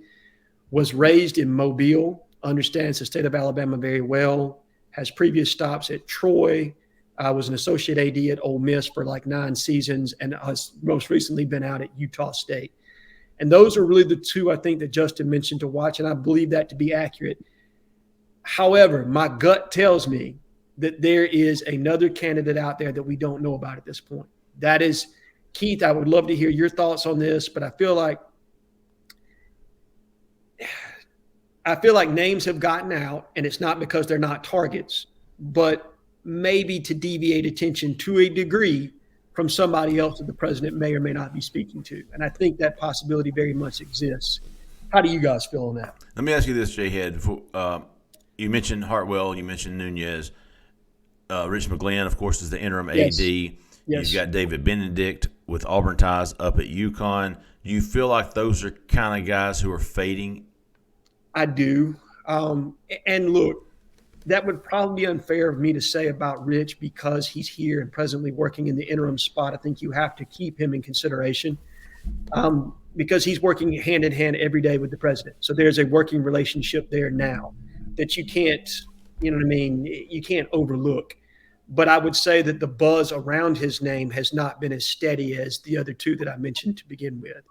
was raised in Mobile, understands the state of Alabama very well, has previous stops at Troy, was an associate AD at Ole Miss for like 9 seasons, and has most recently been out at Utah State. And those are really the two I think that Justin mentioned to watch, and I believe that to be accurate. However, my gut tells me that there is another candidate out there that we don't know about at this point. That is, Keith, I would love to hear your thoughts on this, but I feel like names have gotten out, and it's not because they're not targets, but maybe to deviate attention to a degree from somebody else that the president may or may not be speaking to. And I think that possibility very much exists. How do you guys feel on that? Let me ask you this, Jhead. You mentioned Hartwell, you mentioned Nunez. Rich McGlynn, of course, is the interim AD. Yes. You've got David Benedict with Auburn ties up at UConn. Do you feel like those are kind of guys who are fading? I do. And look, that would probably be unfair of me to say about Rich because he's here and presently working in the interim spot. I think you have to keep him in consideration because he's working hand in hand every day with the president. So there's a working relationship there now that you can't, you can't overlook. But I would say that the buzz around his name has not been as steady as the other two that I mentioned to begin with.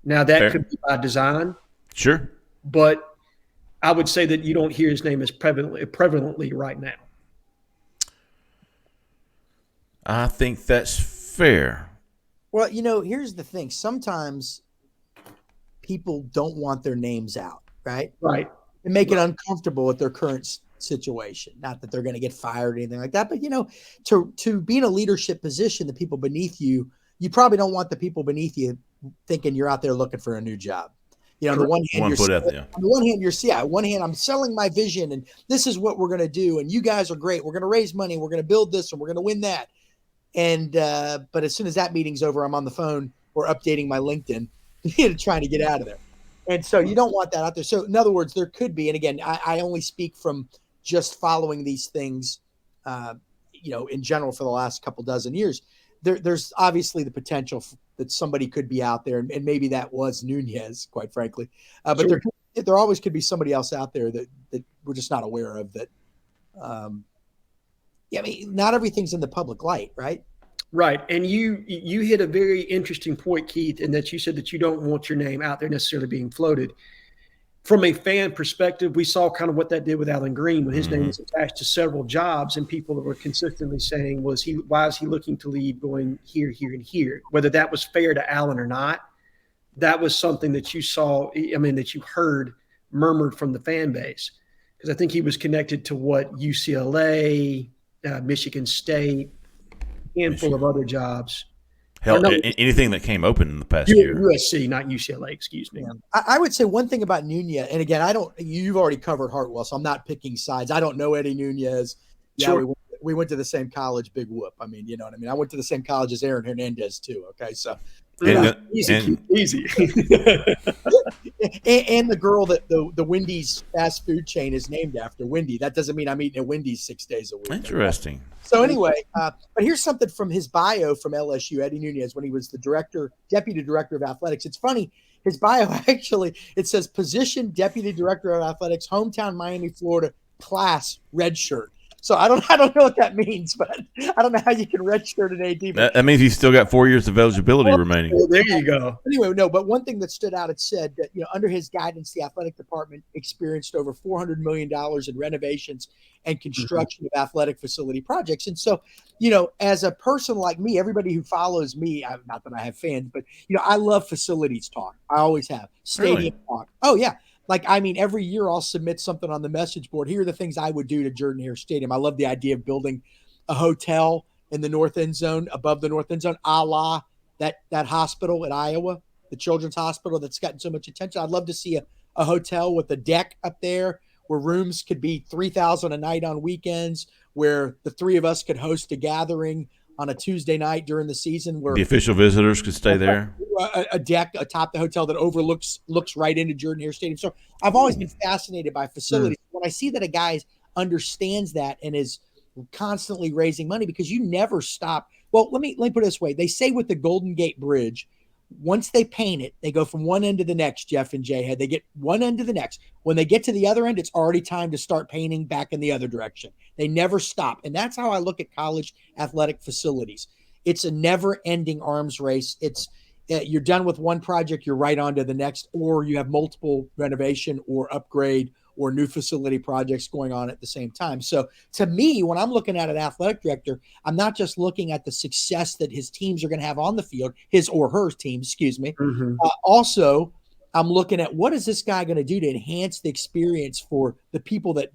Now, that Fair. could be by design. Sure. But I would say that you don't hear his name as prevalently right now. I think that's fair. Well, here's the thing. Sometimes people don't want their names out, right? Right. And make it uncomfortable with their current situation. Not that they're going to get fired or anything like that, but to be in a leadership position, the people beneath you, you probably don't want the people beneath you thinking you're out there looking for a new job. On the one hand, I'm selling my vision and this is what we're going to do. And you guys are great. We're going to raise money. We're going to build this and we're going to win that. And, but as soon as that meeting's over, I'm on the phone or updating my LinkedIn, trying to get out of there. And so you don't want that out there. So in other words, there could be, and again, I only speak from just following these things, in general for the last couple dozen years. There's obviously the potential that somebody could be out there, and maybe that was Nunez, quite frankly. But Sure. there always could be somebody else out there that we're just not aware of. That, not everything's in the public light, right? Right. And you hit a very interesting point, Keith, in that you said that you don't want your name out there necessarily being floated. From a fan perspective, we saw kind of what that did with Alan Green when his name was attached to several jobs, and people were consistently saying, why is he looking to leave going here, here, and here? Whether that was fair to Alan or not, that was something that you saw, that you heard murmured from the fan base. Because I think he was connected to what UCLA, Michigan State, handful of other jobs. Hell, anything that came open in the past year. USC, not UCLA, excuse me. Yeah. I would say one thing about Nunez, and again, you've already covered Hartwell, so I'm not picking sides. I don't know Eddie Nunez. Yeah, sure. we went to the same college, big whoop. I mean, you know what I mean? I went to the same college as Aaron Hernandez too, okay? So easy. And the girl that the Wendy's fast food chain is named after, Wendy. That doesn't mean I'm eating at Wendy's 6 days a week. Interesting. So anyway, but here's something from his bio from LSU, Eddie Nunez, when he was the deputy director of athletics. It's funny, his bio actually, it says position deputy director of athletics, hometown Miami, Florida, class red shirt. So I don't know what that means, but I don't know how you can redshirt an AD. That means he's still got 4 years of eligibility remaining. Well, there you go. Anyway, no, but one thing that stood out, it said that, under his guidance, the athletic department experienced over $400 million in renovations and construction of athletic facility projects. And so, as a person like me, everybody who follows me, not that I have fans, but, I love facilities talk. I always have. Stadium talk. Oh, yeah. Every year I'll submit something on the message board. Here are the things I would do to Jordan-Hare Stadium. I love the idea of building a hotel in the north end zone, above the north end zone, a la that hospital in Iowa, the children's hospital that's gotten so much attention. I'd love to see a hotel with a deck up there where rooms could be 3,000 a night on weekends, where the three of us could host a gathering on a Tuesday night during the season, where the official visitors could stay there. A deck atop the hotel that looks right into Jordan-Hare Stadium. So I've always been fascinated by facilities. When I see that a guy understands that and is constantly raising money, because you never stop. Well, let me put it this way. They say with the Golden Gate Bridge, once they paint it, they go from one end to the next, Jeff and Jhead. They get one end to the next. When they get to the other end, it's already time to start painting back in the other direction. They never stop. And that's how I look at college athletic facilities. It's a never-ending arms race. It's you're done with one project, you're right on to the next, or you have multiple renovation or upgrade or new facility projects going on at the same time. So to me, when I'm looking at an athletic director, I'm not just looking at the success that his teams are going to have on the field, his or her team, excuse me. Also, I'm looking at what is this guy going to do to enhance the experience for the people that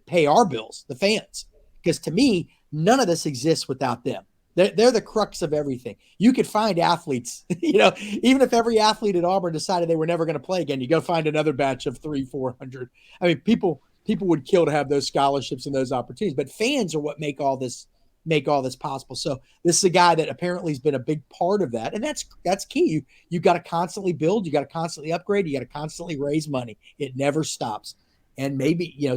pay our bills, the fans. Because to me, none of this exists without them. They're the crux of everything. You could find athletes, even if every athlete at Auburn decided they were never going to play again, you go find another batch of 300-400. People would kill to have those scholarships and those opportunities, but fans are what make all this possible. So this is a guy that apparently has been a big part of that. And that's key. You got to constantly build, you got to constantly upgrade, you got to constantly raise money. It never stops. And maybe,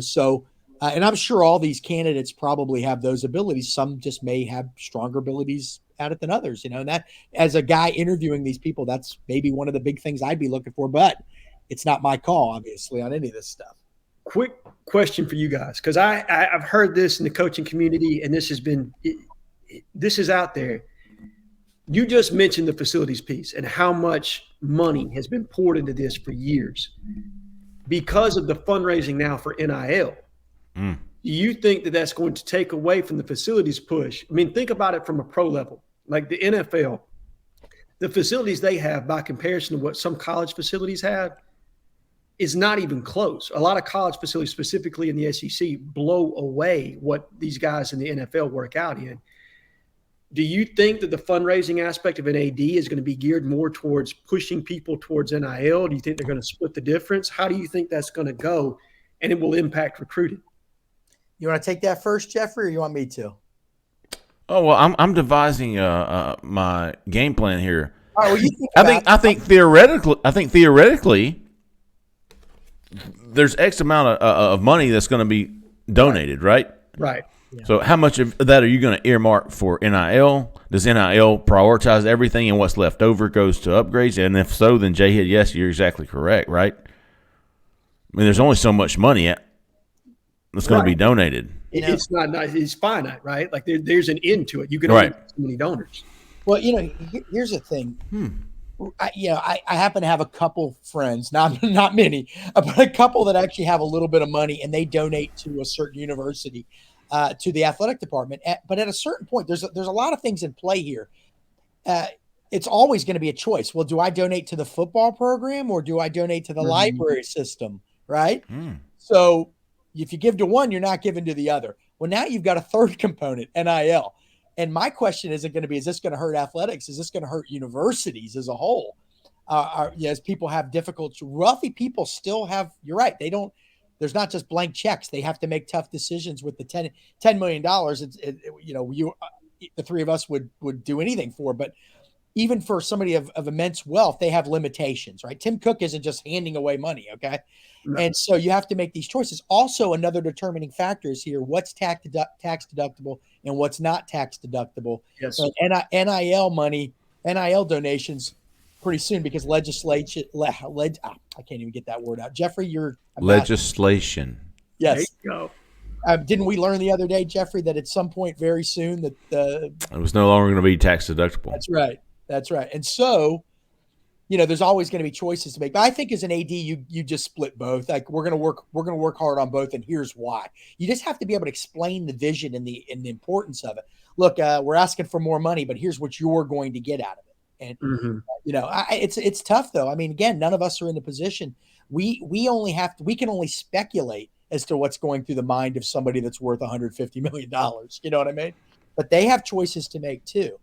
and I'm sure all these candidates probably have those abilities. Some just may have stronger abilities at it than others, and that as a guy interviewing these people, that's maybe one of the big things I'd be looking for, but it's not my call, obviously, on any of this stuff. Quick question for you guys, because I've heard this in the coaching community, and this is out there. You just mentioned the facilities piece and how much money has been poured into this for years because of the fundraising now for NIL. Do you think that that's going to take away from the facilities push? Think about it from a pro level. Like the NFL, the facilities they have by comparison to what some college facilities have is not even close. A lot of college facilities, specifically in the SEC, blow away what these guys in the NFL work out in. Do you think that the fundraising aspect of an AD is going to be geared more towards pushing people towards NIL? Do you think they're going to split the difference? How do you think that's going to go, and it will impact recruiting? You want to take that first, Jeffrey, or you want me to? Oh well, I'm devising my game plan here. All right, well, I think theoretically, there's X amount of money that's going to be donated, right? Right. Yeah. So how much of that are you going to earmark for NIL? Does NIL prioritize everything, and what's left over goes to upgrades? And if so, then Jhead, yes, you're exactly correct, right? There's only so much money that's going to be donated. It's not it's finite, right? Like there's an end to it. You can only have so many donors. Well, here's the thing. I happen to have a couple friends, not many, but a couple that actually have a little bit of money and they donate to a certain university, to the athletic department. But at a certain point, there's a lot of things in play here. It's always going to be a choice. Well, do I donate to the football program or do I donate to the library system? Right. So if you give to one, you're not giving to the other. Well, now you've got a third component, NIL. And my question isn't going to be, is this going to hurt athletics? Is this going to hurt universities as a whole? As people have difficult, wealthy people still have, you're right. There's not just blank checks. They have to make tough decisions with the $10 million. The three of us would do anything for, but even for somebody of immense wealth, they have limitations, right? Tim Cook isn't just handing away money. Okay. No. And so you have to make these choices. Also, another determining factor is here, what's tax deductible and what's not tax deductible. Yes. So NIL money, NIL donations pretty soon because legislation, I can't even get that word out. Jeffrey, you're legislation. Yes. There you go. Didn't we learn the other day, Jeffrey, that at some point very soon that it was no longer going to be tax deductible? That's right. And so, there's always going to be choices to make. But I think as an AD, you just split both. Like we're going to work hard on both, and here's why. You just have to be able to explain the vision and the importance of it. Look, we're asking for more money, but here's what you're going to get out of it. And it's tough though. I mean, again, none of us are in the position. We can only speculate as to what's going through the mind of somebody that's worth $150 million. You know what I mean? But they have choices to make too.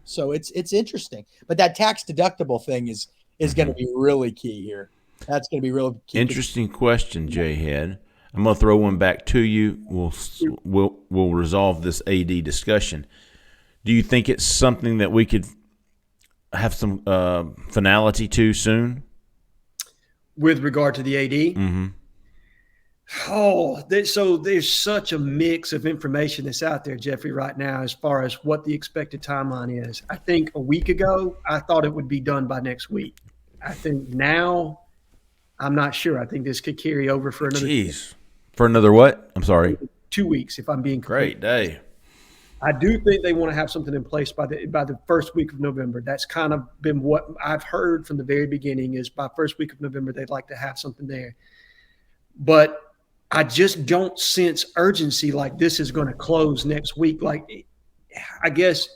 So it's interesting, but that tax deductible thing is going to be really key here. That's going to be real key. Interesting question, Jhead. I'm going to throw one back to you. We'll resolve this AD discussion. Do you think it's something that we could have some finality to soon? With regard to the AD? Mm-hmm. Oh, so there's such a mix of information that's out there, Jeffrey, right now as far as what the expected timeline is. I think a week ago, I thought it would be done by next week. I think now, I'm not sure. I think this could carry over for another. For another what? I'm sorry. 2 weeks, if I'm being correct. Great day. I do think they want to have something in place by the first week of November. That's kind of been what I've heard from the very beginning is by first week of November, they'd like to have something there. But I just don't sense urgency like this is going to close next week. Like, I guess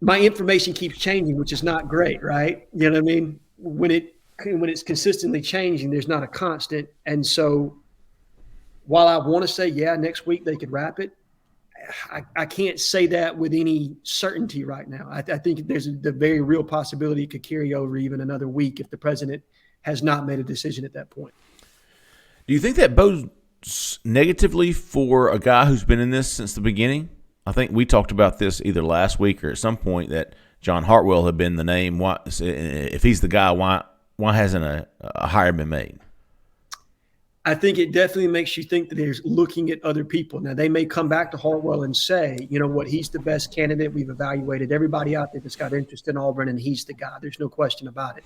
my information keeps changing, which is not great, right? You know what I mean? When it's consistently changing, there's not a constant. And so while I want to say, yeah, next week they could wrap it, I can't say that with any certainty right now. I think there's the very real possibility it could carry over even another week if the president has not made a decision at that point. Do you think that bodes negatively for a guy who's been in this since the beginning? I think we talked about this either last week or at some point that John Hartwell had been the name. Why, if he's the guy, why hasn't a hire been made? I think it definitely makes you think that there's looking at other people. Now, they may come back to Hartwell and say, you know what, he's the best candidate. We've evaluated everybody out there that's got interest in Auburn, and he's the guy. There's no question about it.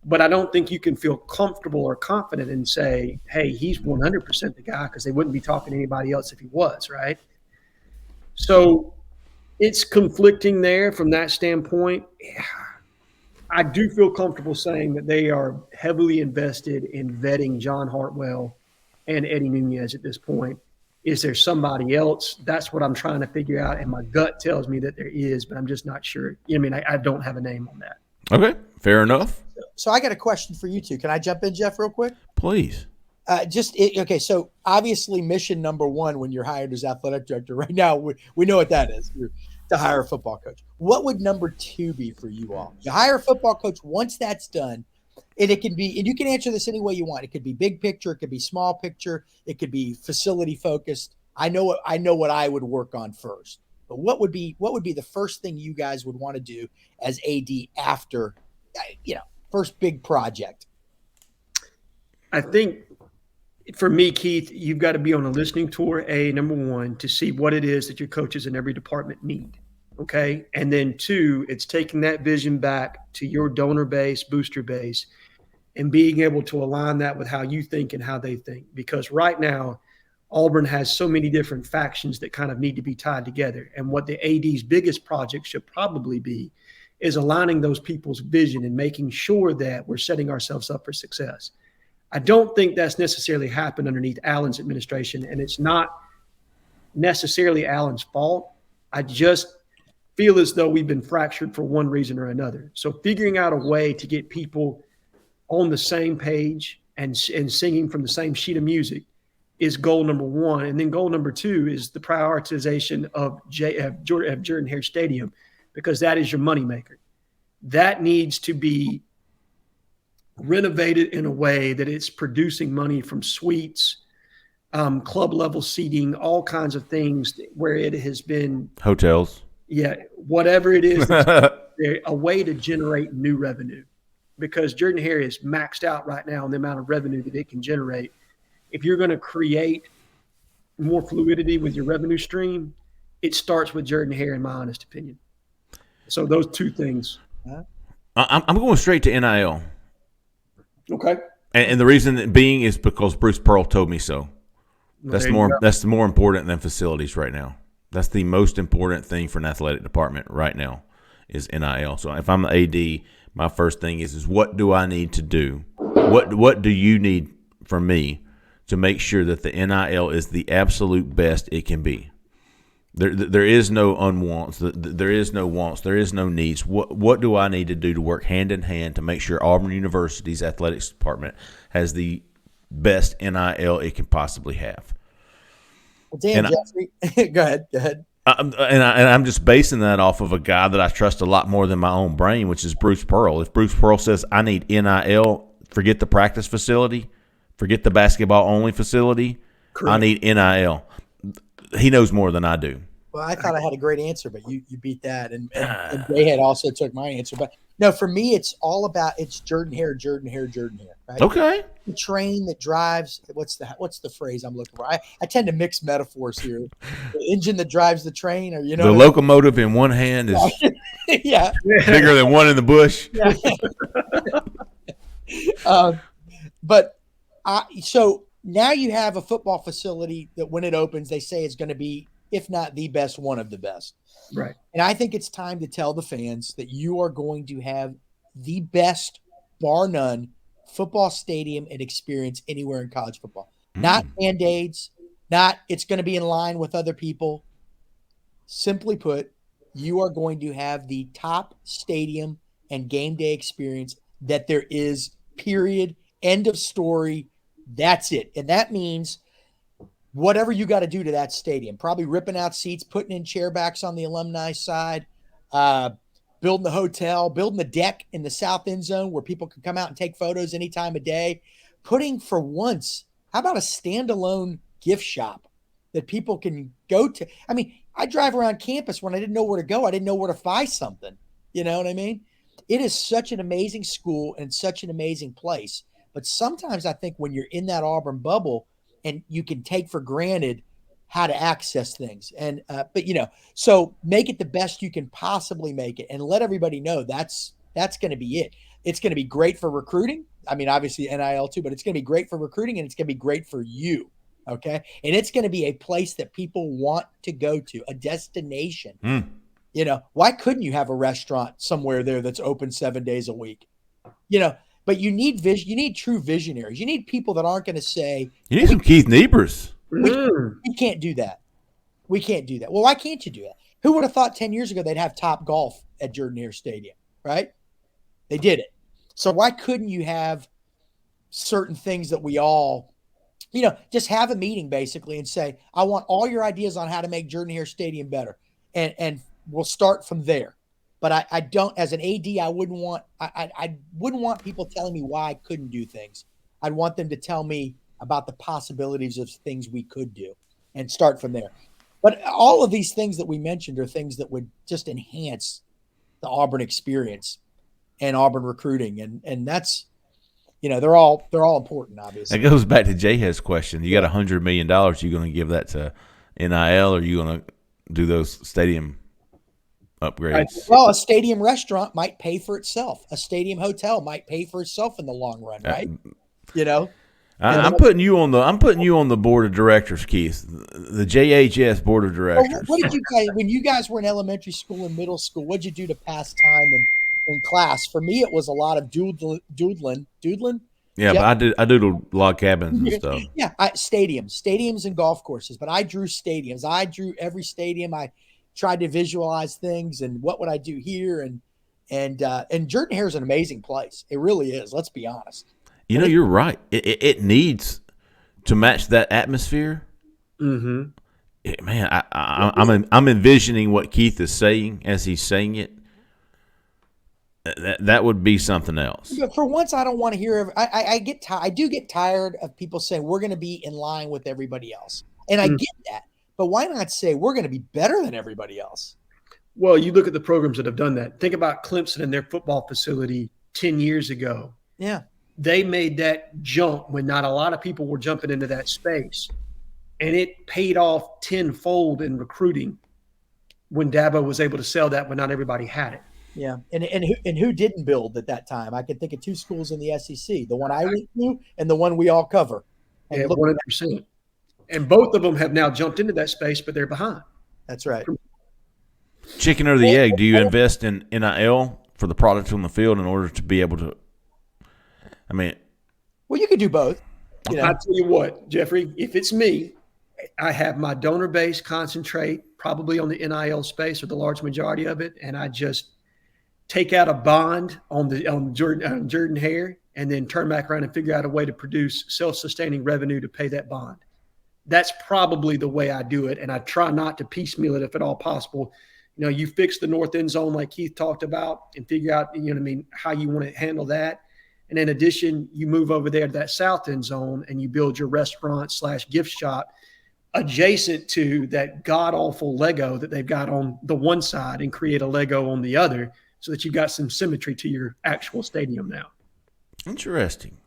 But I don't think you can feel comfortable or confident and say, hey, he's 100% the guy, because they wouldn't be talking to anybody else if he was, right? So it's conflicting there from that standpoint. I do feel comfortable saying that they are heavily invested in vetting John Hartwell and Eddie Nunez at this point. Is there somebody else? That's what I'm trying to figure out, and my gut tells me that there is, but I'm just not sure. I mean, I don't have a name on that. Okay, fair enough. So I got a question for you two. Can I jump in, Jeff, real quick? Please. Okay, so obviously mission number one when you're hired as athletic director right now, we know what that is. You're to hire a football coach. What would number two be for you all? You hire a football coach. Once that's done, and it can be, and you can answer this any way you want. It could be big picture. It could be small picture. It could be facility focused. I know what I would work on first. But what would be the first thing you guys would want to do as AD after, first big project? I think for me, Keith, you've got to be on a listening tour, number one, to see what it is that your coaches in every department need. Okay. And then two, it's taking that vision back to your donor base, booster base, and being able to align that with how you think and how they think. Because right now, Auburn has so many different factions that kind of need to be tied together. And what the AD's biggest project should probably be is aligning those people's vision and making sure that we're setting ourselves up for success. I don't think that's necessarily happened underneath Allen's administration, and it's not necessarily Allen's fault. I just feel as though we've been fractured for one reason or another. So figuring out a way to get people on the same page and singing from the same sheet of music is goal number one. And then goal number two is the prioritization of Jordan-Hare Stadium, because that is your moneymaker. That needs to be renovated in a way that it's producing money from suites, club level seating, all kinds of things where it has been hotels. Yeah, whatever it is, a way to generate new revenue, because Jordan-Hare is maxed out right now on the amount of revenue that it can generate. If you're going to create more fluidity with your revenue stream, it starts with Jordan-Hare, in my honest opinion. So those two things. I'm going straight to NIL. Okay. And the reason being is because Bruce Pearl told me so. That's more important than facilities right now. That's the most important thing for an athletic department right now is NIL. So if I'm the AD, my first thing is what do I need to do? What do you need from me to make sure that the NIL is the absolute best it can be? There is no unwants. There is no wants. There is no needs. What do I need to do to work hand in hand to make sure Auburn University's athletics department has the best NIL it can possibly have? Well, damn, Jeffrey. Go ahead. I'm just basing that off of a guy that I trust a lot more than my own brain, which is Bruce Pearl. If Bruce Pearl says I need NIL, forget the practice facility, forget the basketball only facility. Correct. I need NIL. He knows more than I do. Well, I thought I had a great answer, but you beat that, and Jhead also took my answer. But no, for me, it's all about Jordan-Hare, right? Okay. The train that drives. What's the phrase I'm looking for? I tend to mix metaphors here. The engine that drives the train, or the locomotive in one hand is yeah bigger than one in the bush. Yeah. So now you have a football facility that when it opens, they say is going to be, if not the best, one of the best. Right. And I think it's time to tell the fans that you are going to have the best, bar none, football stadium and experience anywhere in college football. Not Band-Aids, not it's going to be in line with other people. Simply put, you are going to have the top stadium and game day experience that there is, period, end of story. That's it. And that means whatever you got to do to that stadium, probably ripping out seats, putting in chair backs on the alumni side, building the hotel, building the deck in the south end zone where people can come out and take photos any time of day, putting for once, how about a standalone gift shop that people can go to? I mean, I drive around campus when I didn't know where to go. I didn't know where to buy something. You know what I mean? It is such an amazing school and such an amazing place. But sometimes I think when you're in that Auburn bubble, and you can take for granted how to access things. And, so make it the best you can possibly make it and let everybody know that's going to be it. It's going to be great for recruiting. I mean, obviously NIL too, but it's going to be great for recruiting and it's going to be great for you. Okay. And it's going to be a place that people want to go to, a destination. Why couldn't you have a restaurant somewhere there that's open 7 days a week? But you need vision. You need true visionaries. You need people that aren't going to say, you need some Keith Niebers. We can't do that. We can't do that. Well, why can't you do that? Who would have thought 10 years ago they'd have Top Golf at Jordan-Hare Stadium, right? They did it. So why couldn't you have certain things that we all, just have a meeting basically and say, I want all your ideas on how to make Jordan-Hare Stadium better. And we'll start from there. But I don't, as an AD, I wouldn't want people telling me why I couldn't do things. I'd want them to tell me about the possibilities of things we could do and start from there. But all of these things that we mentioned are things that would just enhance the Auburn experience and Auburn recruiting. And that's, they're all important, obviously. It goes back to Jhead's question. You got $100 million. You going to give that to NIL, or are you going to do those stadium upgrades? Well, a stadium restaurant might pay for itself. A stadium hotel might pay for itself in the long run, right? I'm putting you on the board of directors, Keith. The JHS board of directors. What did you guys, when you guys were in elementary school and middle school, what did you do to pass time in class? For me, it was a lot of doodling. Yeah, but I doodled log cabins and stuff. Yeah, stadiums and golf courses. But I drew stadiums. I drew every stadium. I tried to visualize things and what would I do here. And Jordan-Hare is an amazing place. It really is. Let's be honest. You know, you're right. It needs to match that atmosphere. Mm-hmm. Man, I'm envisioning what Keith is saying as he's saying it. That would be something else. But for once, I don't want to hear. I do get tired of people saying we're going to be in line with everybody else, and I get that. But why not say we're going to be better than everybody else? Well, you look at the programs that have done that. Think about Clemson and their football facility 10 years ago. Yeah. They made that jump when not a lot of people were jumping into that space. And it paid off tenfold in recruiting when Dabo was able to sell that when not everybody had it. Yeah. And who didn't build at that time? I can think of two schools in the SEC, the one I went to and the one we all cover. And yeah, 100%. And both of them have now jumped into that space, but they're behind. That's right. Chicken or the egg? Do you invest in NIL for the product on the field in order to be able to? I mean, well, you could do both. You know? I tell you what, Jeffrey, if it's me, I have my donor base concentrate probably on the NIL space or the large majority of it, and I just take out a bond on Jordan-Hare and then turn back around and figure out a way to produce self-sustaining revenue to pay that bond. That's probably the way I do it, and I try not to piecemeal it if at all possible. You know, you fix the north end zone like Keith talked about and figure out, you know what I mean, how you want to handle that. And in addition, you move over there to that south end zone and you build your restaurant/gift shop adjacent to that god-awful Lego that they've got on the one side and create a Lego on the other so that you've got some symmetry to your actual stadium now. Interesting.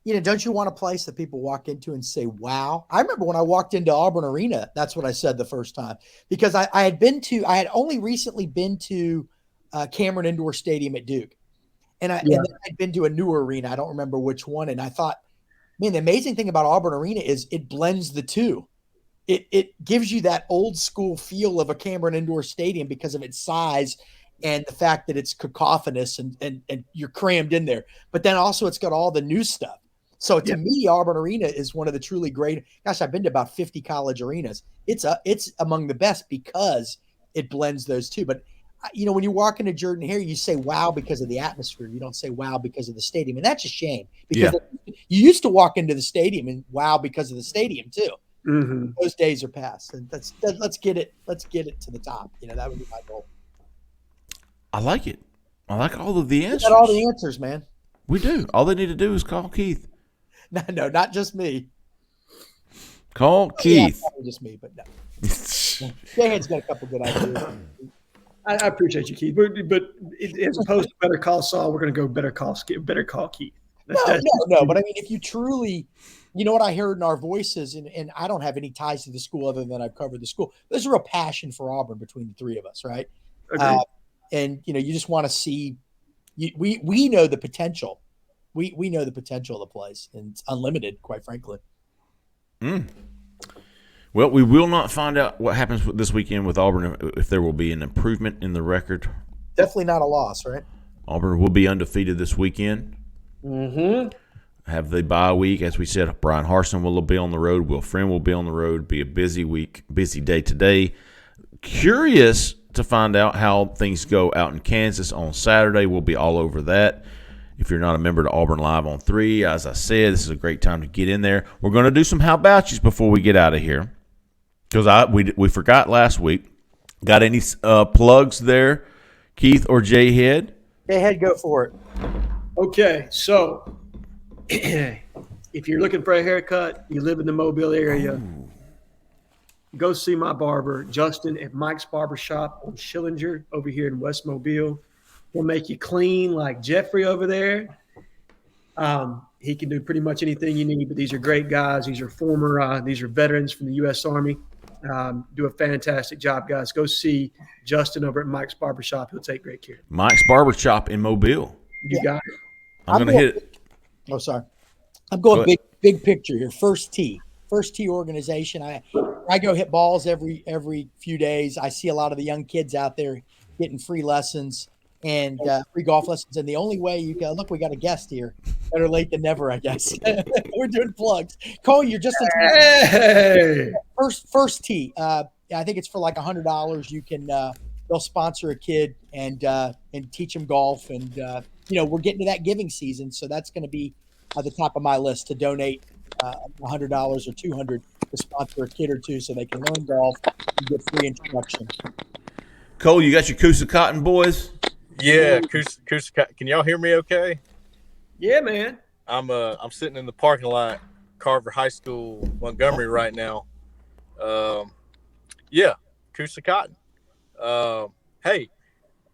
You know, don't you want a place that people walk into and say, wow? I remember when I walked into Auburn Arena, that's what I said the first time. Because I had only recently been to Cameron Indoor Stadium at Duke. And then I'd been to a newer arena. I don't remember which one. And I thought, man, the amazing thing about Auburn Arena is it blends the two. It gives you that old school feel of a Cameron Indoor Stadium because of its size and the fact that it's cacophonous and you're crammed in there. But then also it's got all the new stuff. So to me, Auburn Arena is one of the truly great. Gosh, I've been to about 50 college arenas. It's among the best because it blends those two. But you know, when you walk into Jordan-Hare, you say wow because of the atmosphere. You don't say wow because of the stadium, and that's a shame because you used to walk into the stadium and wow because of the stadium too. Mm-hmm. Those days are past, and let's get it to the top. You know, that would be my goal. I like it. I like all of the answers. We got all the answers, man. We do. All they need to do is call Keith. No, not just me. Call Keith. Yeah, not just me, but no. Jhead's got a couple good ideas. I appreciate you, Keith. But as opposed to better call Saul, we're going to go better call Keith. No. But I mean, if you truly, you know what I heard in our voices, and I don't have any ties to the school other than I've covered the school. There's a real passion for Auburn between the three of us, right? And you know, you just want to see. We know the potential. We know the potential of the place, and it's unlimited, quite frankly. Well, we will not find out what happens this weekend with Auburn if there will be an improvement in the record. Definitely not a loss, right? Auburn will be undefeated this weekend. Mm-hmm. Have the bye week. As we said, Brian Harsin will be on the road. Will Friend will be on the road. Be a busy week, busy day today. Curious to find out how things go out in Kansas on Saturday. We'll be all over that. If you're not a member to Auburn Live on 3, as I said, this is a great time to get in there. We're going to do some how about yous before we get out of here. Because we forgot last week. Got any plugs there, Keith or Jhead? Jhead, go for it. Okay, so if you're looking for a haircut, you live in the Mobile area, go see my barber, Justin, at Mike's Barbershop on Schillinger over here in West Mobile. He'll make you clean like Jeffrey over there. He can do pretty much anything you need, but these are great guys. These are veterans from the U.S. Army. Do a fantastic job, guys. Go see Justin over at Mike's Barbershop. He'll take great care. Mike's Barbershop in Mobile. You got it. I'm going to hit it. Oh, sorry. I'm going big picture here. First tee organization. I go hit balls every few days. I see a lot of the young kids out there getting free lessons and free golf lessons. And the only way you can look, we got a guest here. Better late than never, I guess. We're doing plugs. Cole, you're just in time. Hey. First tee. I think it's for like $100. You can they'll sponsor a kid and teach them golf. And we're getting to that giving season, so that's going to be at the top of my list to donate $100 or $200 to sponsor a kid or two so they can learn golf and get free instruction. Cole, you got your Coosa Cotton boys? Yeah, Coosa Cotton. Can y'all hear me okay? Yeah, man. I'm sitting in the parking lot, Carver High School, Montgomery right now. Yeah, Coosa Cotton. Hey,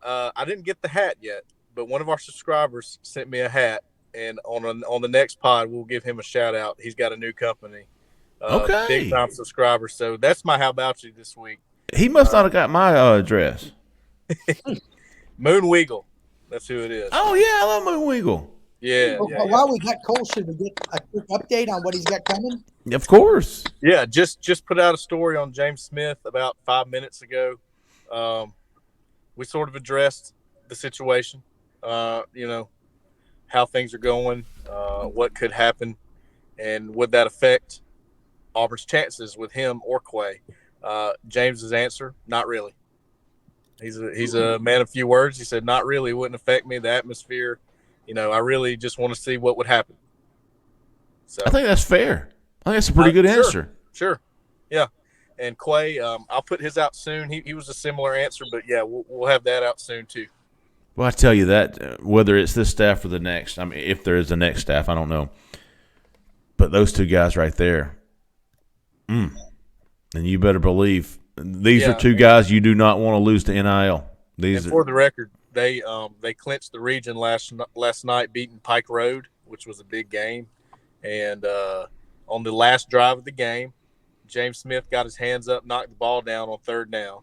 I didn't get the hat yet, but one of our subscribers sent me a hat, and on the next pod we'll give him a shout out. He's got a new company. Okay. Big time subscriber. So that's my how about you this week. He must not have got my address. Moonweagle. That's who it is. Oh yeah, I love Moonweagle. Yeah. While we got Cole, should we get a quick update on what he's got coming? Of course. Yeah, just put out a story on James Smith about 5 minutes ago. We sort of addressed the situation, how things are going, what could happen, and would that affect Auburn's chances with him or Quay. James's answer, not really. He's a man of few words. He said, not really. It wouldn't affect me. The atmosphere, I really just want to see what would happen. So I think that's fair. I think that's a pretty good answer. Sure. Yeah. And Quay, I'll put his out soon. He was a similar answer, but yeah, we'll have that out soon too. Well, I tell you that, whether it's this staff or the next, I mean, if there is a next staff, I don't know. But those two guys right there, and you better believe these are two guys you do not want to lose to NIL. And for the record, they clinched the region last night, beating Pike Road, which was a big game. And on the last drive of the game, James Smith got his hands up, knocked the ball down on third down,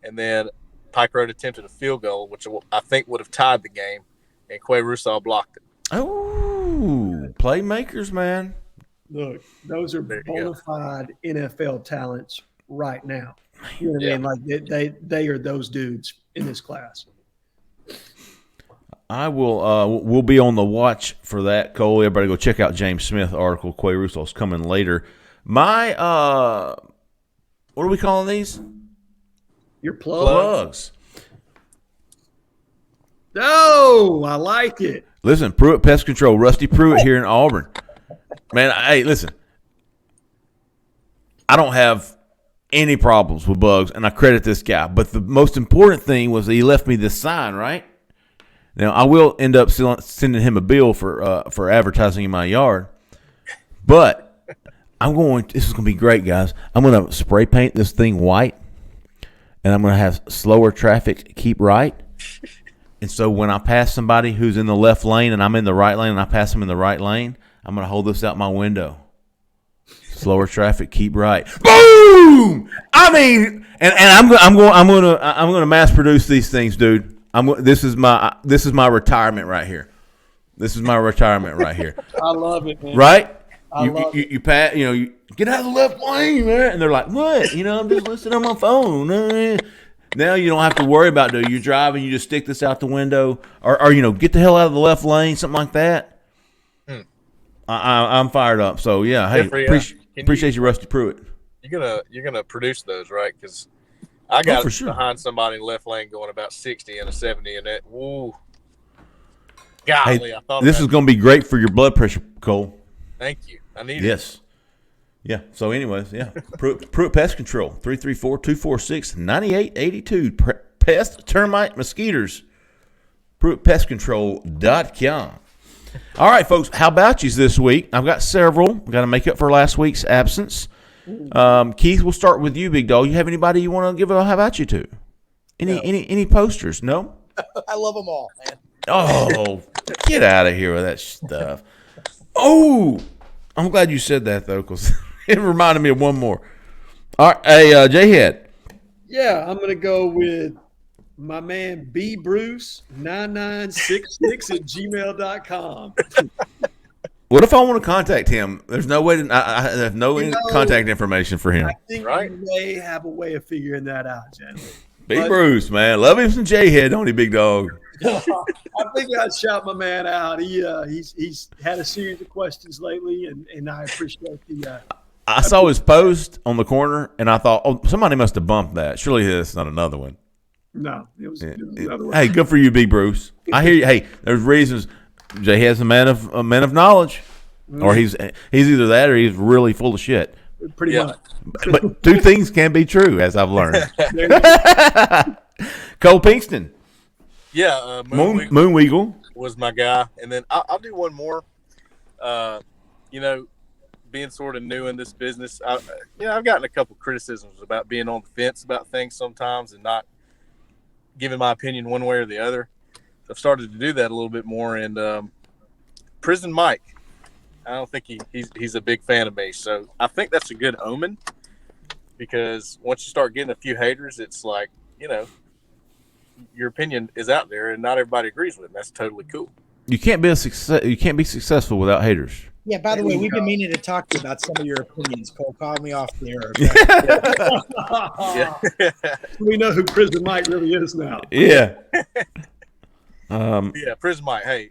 and then Pike Road attempted a field goal, which I think would have tied the game, and Quay Russaw blocked it. Oh, playmakers, man. Look, those are bona fide NFL talents right now. You know what I mean? Like they are those dudes in this class. I will. We'll be on the watch for that, Cole. Everybody, go check out James Smith article. Quay Russell's coming later. My what are we calling these? Your plugs. Oh, I like it. Listen, Pruitt Pest Control, Rusty Pruitt here in Auburn. Man, hey, listen. I don't have any problems with bugs, and I credit this guy. But the most important thing was that he left me this sign, right? Now, I will end up sending him a bill for advertising in my yard. But this is going to be great, guys. I'm going to spray paint this thing white, and I'm going to have slower traffic keep right. And so when I pass somebody who's in the left lane and I'm in the right lane and I pass them in the right lane, I'm going to hold this out my window. Slower traffic, keep right. Boom! I mean, and I'm going to mass produce these things, dude. This is my retirement right here. This is my retirement right here. I love it, man. Right? You pat, you get out of the left lane, man. And they're like, what? I'm just listening on my phone. Now you don't have to worry about you're driving, you just stick this out the window, or get the hell out of the left lane, something like that. I'm fired up. So yeah, hey, appreciate you, Rusty Pruitt. You're gonna produce those, right? Because I got behind somebody in the left lane going about 60 and a 70, and that golly, hey, I thought this is going to be great for your blood pressure, Cole. Thank you. I need it. Yes. Yeah. So, anyways, yeah. Pruitt Pest Control, 334-246-9882. Pest, termite, mosquitoes. PruittPestControl.com. All right, folks. How about you this week? I've got several. We've got to make up for last week's absence. Keith, we'll start with you, big dog. You have anybody you want to give a how about you to? Any posters? No? I love them all, man. Oh, get out of here with that stuff. Oh, I'm glad you said that, though, because it reminded me of one more. All right, hey, Jhead. Yeah, I'm going to go with my man B. Bruce 9966 at gmail.com. What if I want to contact him? There's no way I have no contact information for him. I think you may have a way of figuring that out, gentlemen. Big Bruce, man. Love him some Jhead, don't he, big dog? I think I'd shout my man out. He's had a series of questions lately, and I appreciate the I saw his post on the corner, and I thought, oh, somebody must have bumped that. Surely it's not another one. No, it was another one. Hey, good for you, Big Bruce. I hear you. Hey, there's reasons. Jhead's a man of knowledge, or he's either that or he's really full of shit. Pretty much. But two things can be true, as I've learned. Cole Pinkston. Yeah, Moonweagle was my guy, and then I'll do one more. Being sort of new in this business, I've gotten a couple criticisms about being on the fence about things sometimes and not giving my opinion one way or the other. I've started to do that a little bit more. And Prison Mike, I don't think he's a big fan of me. So I think that's a good omen, because once you start getting a few haters, it's like, your opinion is out there and not everybody agrees with it. That's totally cool. You can't be successful without haters. Yeah, by the way, we've been meaning to talk to you about some of your opinions, Cole. Call me off the air. Okay? We know who Prison Mike really is now. Yeah. Prison Mike. Hey,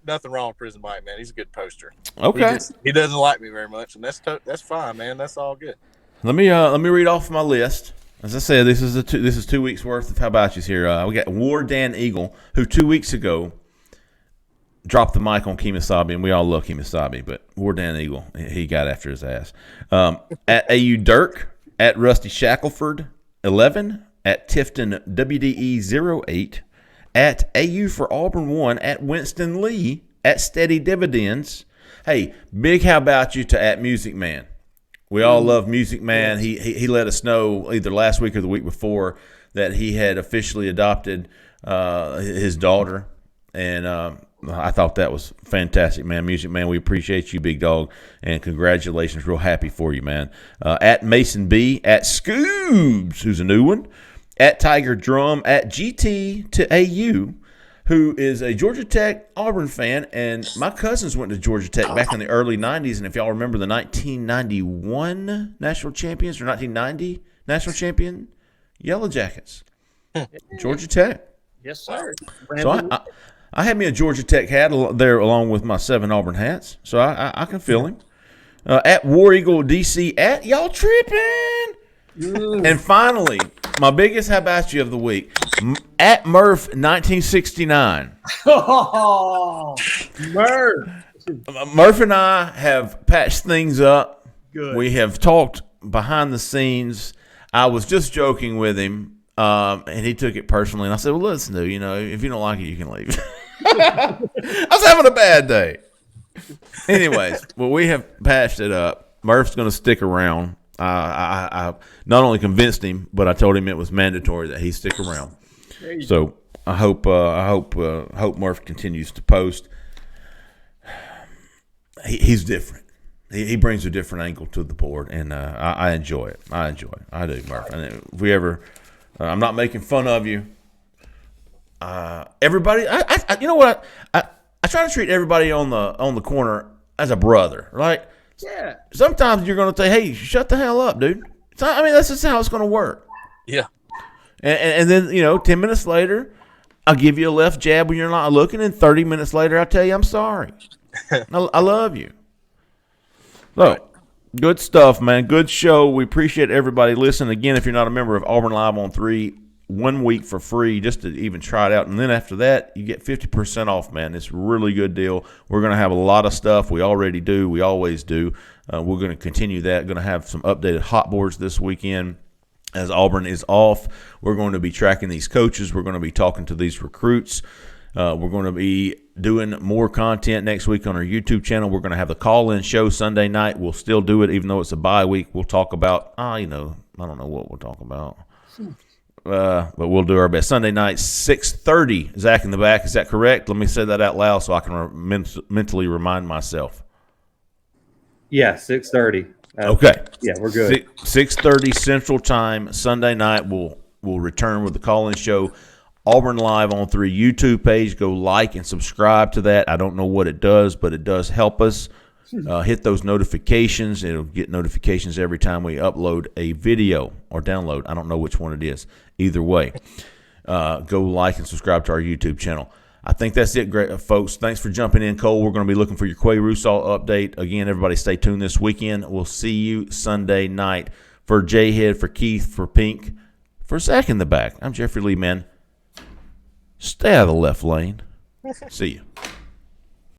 nothing wrong with Prison Mike, man. He's a good poster. Okay. He doesn't like me very much, and that's fine, man. That's all good. Let me read off my list. As I said, this is 2 weeks worth of how about yous here. We got War Dan Eagle, who 2 weeks ago dropped the mic on Kemosabe, and we all love Kemosabe, but War Dan Eagle, he got after his ass. At AU Dirk, at Rusty Shackelford 11, at Tifton WDE 08, at AU for Auburn 1, at Winston Lee, at Steady Dividends. Hey, big how about you to at Music Man. We all love Music Man. He let us know either last week or the week before that he had officially adopted his daughter, and I thought that was fantastic, man. Music Man, we appreciate you, big dog, and congratulations. Real happy for you, man. At Mason B, at Scoobs, who's a new one, at Tiger Drum, at GT to AU, who is a Georgia Tech Auburn fan, and my cousins went to Georgia Tech back in the early 90s, and if y'all remember the 1991 national champions or 1990 national champion, Yellow Jackets, Georgia Tech. Yes, sir. So I had me a Georgia Tech hat there along with my 7 Auburn hats, so I can feel him. At War Eagle DC, at y'all tripping. And finally, my biggest how about you of the week, at Murph 1969. Oh, Murph. Murph and I have patched things up. Good. We have talked behind the scenes. I was just joking with him, and he took it personally. And I said, well, listen, dude, if you don't like it, you can leave. I was having a bad day. Anyways, we have patched it up. Murph's going to stick around. I not only convinced him, but I told him it was mandatory that he stick around. So I hope Murph continues to post. He's different. He brings a different angle to the board, and I enjoy it. I do, Murph. And if we ever, I'm not making fun of you. Everybody, you know what? I try to treat everybody on the corner as a brother, right? Yeah. Sometimes you're going to say, "Hey, shut the hell up, dude." That's just how it's going to work. Yeah. And then 10 minutes later, I'll give you a left jab when you're not looking, and 30 minutes later, I'll tell you I'm sorry. I love you. So, good stuff, man. Good show. We appreciate everybody listening. Again, if you're not a member of Auburn Live on 3, 1 week for free just to even try it out. And then after that, you get 50% off, man. It's a really good deal. We're going to have a lot of stuff. We already do. We always do. We're going to continue that. Going to have some updated hot boards this weekend. As Auburn is off, we're going to be tracking these coaches. We're going to be talking to these recruits. We're going to be doing more content next week on our YouTube channel. We're going to have the call-in show Sunday night. We'll still do it even though it's a bye week. We'll talk about, I don't know what we'll talk about. But we'll do our best. Sunday night, 6:30. Zach in the back. Is that correct? Let me say that out loud so I can mentally remind myself. Yeah, 6:30. Okay. Yeah, we're good. 6:30 Central Time Sunday night. We'll return with the call-in show. Auburn Live on 3 YouTube page. Go like and subscribe to that. I don't know what it does, but it does help us. Hit those notifications. It'll get notifications every time we upload a video or download. I don't know which one it is. Either way, go like and subscribe to our YouTube channel. I think that's it, great folks. Thanks for jumping in, Cole. We're going to be looking for your Quay Russaw update. Again, everybody stay tuned this weekend. We'll see you Sunday night. For Jhead, for Keith, for Pink, for Zach in the back, I'm Jeffrey Lee, man. Stay out of the left lane. See you.